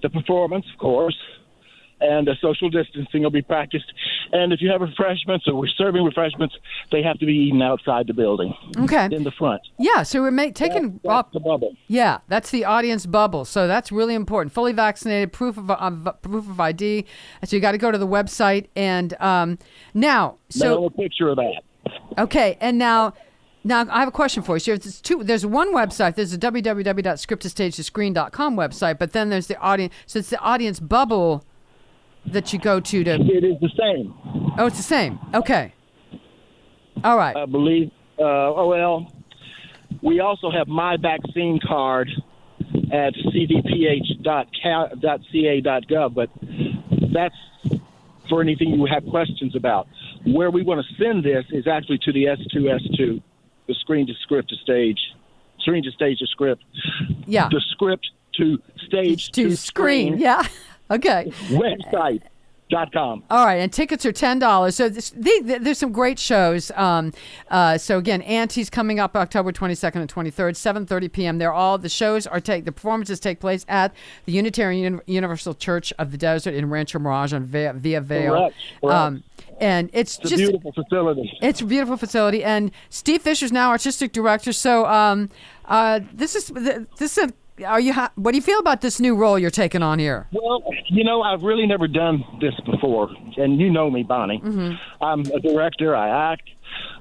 the performance, of course, and social distancing will be practiced. And if you have refreshments or we're serving refreshments, they have to be eaten outside the building. Okay. In the front. Yeah, so we're taking that's the bubble. Yeah, that's the audience bubble. So that's really important. Fully vaccinated, proof of ID. So you got to go to the website and now. So a picture of that. Okay, and now I have a question for you. So there's one website. There's a www.scripttostagetoscreen.com website, but then there's the audience. So it's the audience bubble that you go to. It is the same. Oh, it's the same. Okay. All right. I believe. We also have my vaccine card at cdph.ca.gov, but that's for anything you have questions about. Where we want to send this is actually to the S2, the screen to script to stage, screen to stage to script. Yeah. The script to stage to screen. Yeah. Okay. Website.com. All right, and tickets are $10. So there's some great shows. So again, Auntie's coming up October 22nd and 23rd, 7:30 p.m. The performances take place at the Unitarian Universal Church of the Desert in Rancho Mirage on Via Vale. Correct. And it's It's just a beautiful facility. It's a beautiful facility, and Steve Fisher's now artistic director. So this is what do you feel about this new role you're taking on here? Well, I've really never done this before, and you know me, Bonnie. Mm-hmm. I'm a director, I act.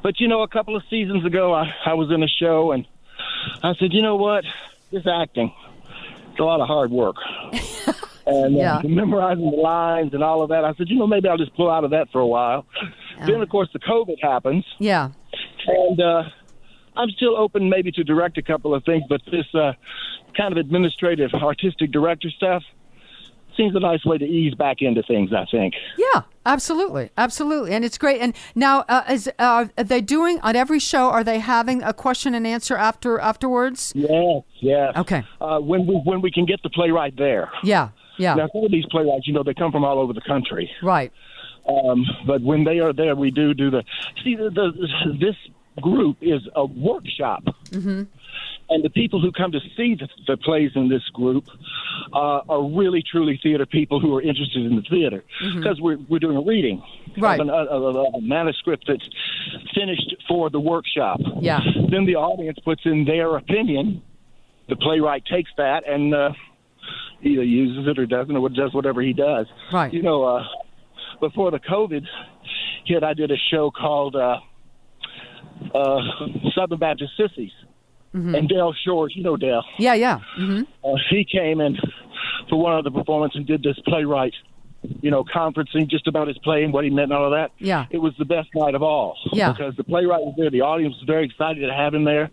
But, a couple of seasons ago, I was in a show, and I said, you know what, this acting, it's a lot of hard work. And memorizing the lines and all of that, I said, maybe I'll just pull out of that for a while. Yeah. Then, of course, the COVID happens. Yeah. And I'm still open maybe to direct a couple of things, but this kind of administrative, artistic director stuff seems a nice way to ease back into things, I think. Yeah, absolutely. Absolutely. And it's great. And now, are they doing, on every show, are they having a question and answer afterwards? Yes. Okay. When we can get the playwright there. Yeah. Now, some of these playwrights, they come from all over the country. Right. But when they are there, we do this group is a workshop. Mm-hmm. And the people who come to see the plays in this group are really, truly theater people who are interested in the theater. Because we're doing a reading right. of a manuscript that's finished for the workshop. Yeah. Then the audience puts in their opinion. The playwright takes that and either uses it or doesn't, or does whatever he does. Right. Before the COVID hit, I did a show called Southern Baptist Sissies. Mm-hmm. And Dale Shores, Dale. Yeah. Mm-hmm. He came in for one of the performances and did this playwright, conferencing just about his play and what he meant and all of that. Yeah. It was the best night of all. Yeah. Because the playwright was there. The audience was very excited to have him there.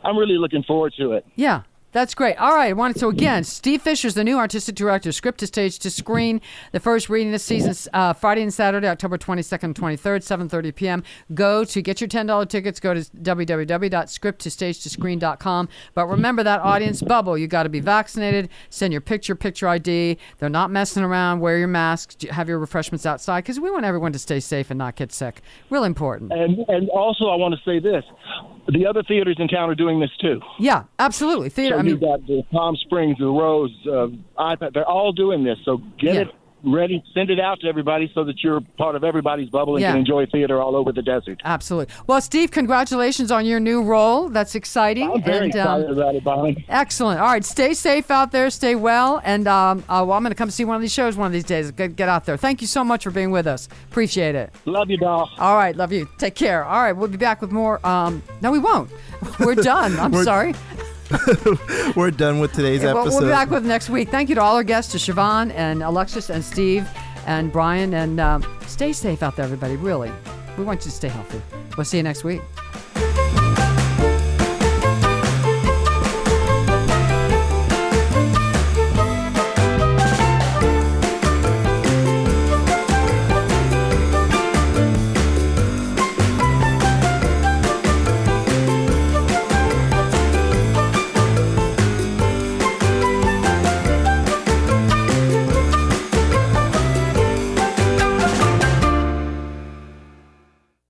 I'm really looking forward to it. Yeah. That's great. All right. So again, Steve Fisher's the new artistic director, script to stage to screen. The first reading this season, Friday and Saturday, October 22nd and 23rd, 7:30 p.m. Go to get your $10 tickets. Go to www.scripttostagetoScreen.com. But remember that audience bubble. You got to be vaccinated. Send your picture ID. They're not messing around. Wear your masks. Have your refreshments outside because we want everyone to stay safe and not get sick. Real important. And also, I want to say this. The other theaters in town are doing this too. Yeah, absolutely. Theater. So you've got the Palm Springs, the Rose, iPad. They're all doing this. So get it ready. Send it out to everybody so that you're part of everybody's bubble and can enjoy theater all over the desert. Absolutely. Well, Steve, congratulations on your new role. That's exciting. I'm very excited about it, Bonnie. Excellent. All right. Stay safe out there. Stay well. And I'm going to come see one of these shows one of these days. Get out there. Thank you so much for being with us. Appreciate it. Love you, doll. All right. Love you. Take care. All right. We'll be back with more. No, we won't. We're done. I'm sorry. We're done with today's episode. We'll be back with next week. Thank you to all our guests, to Siobhan and Alexis and Steve and Brian. And stay safe out there, everybody. Really. We want you to stay healthy. We'll see you next week.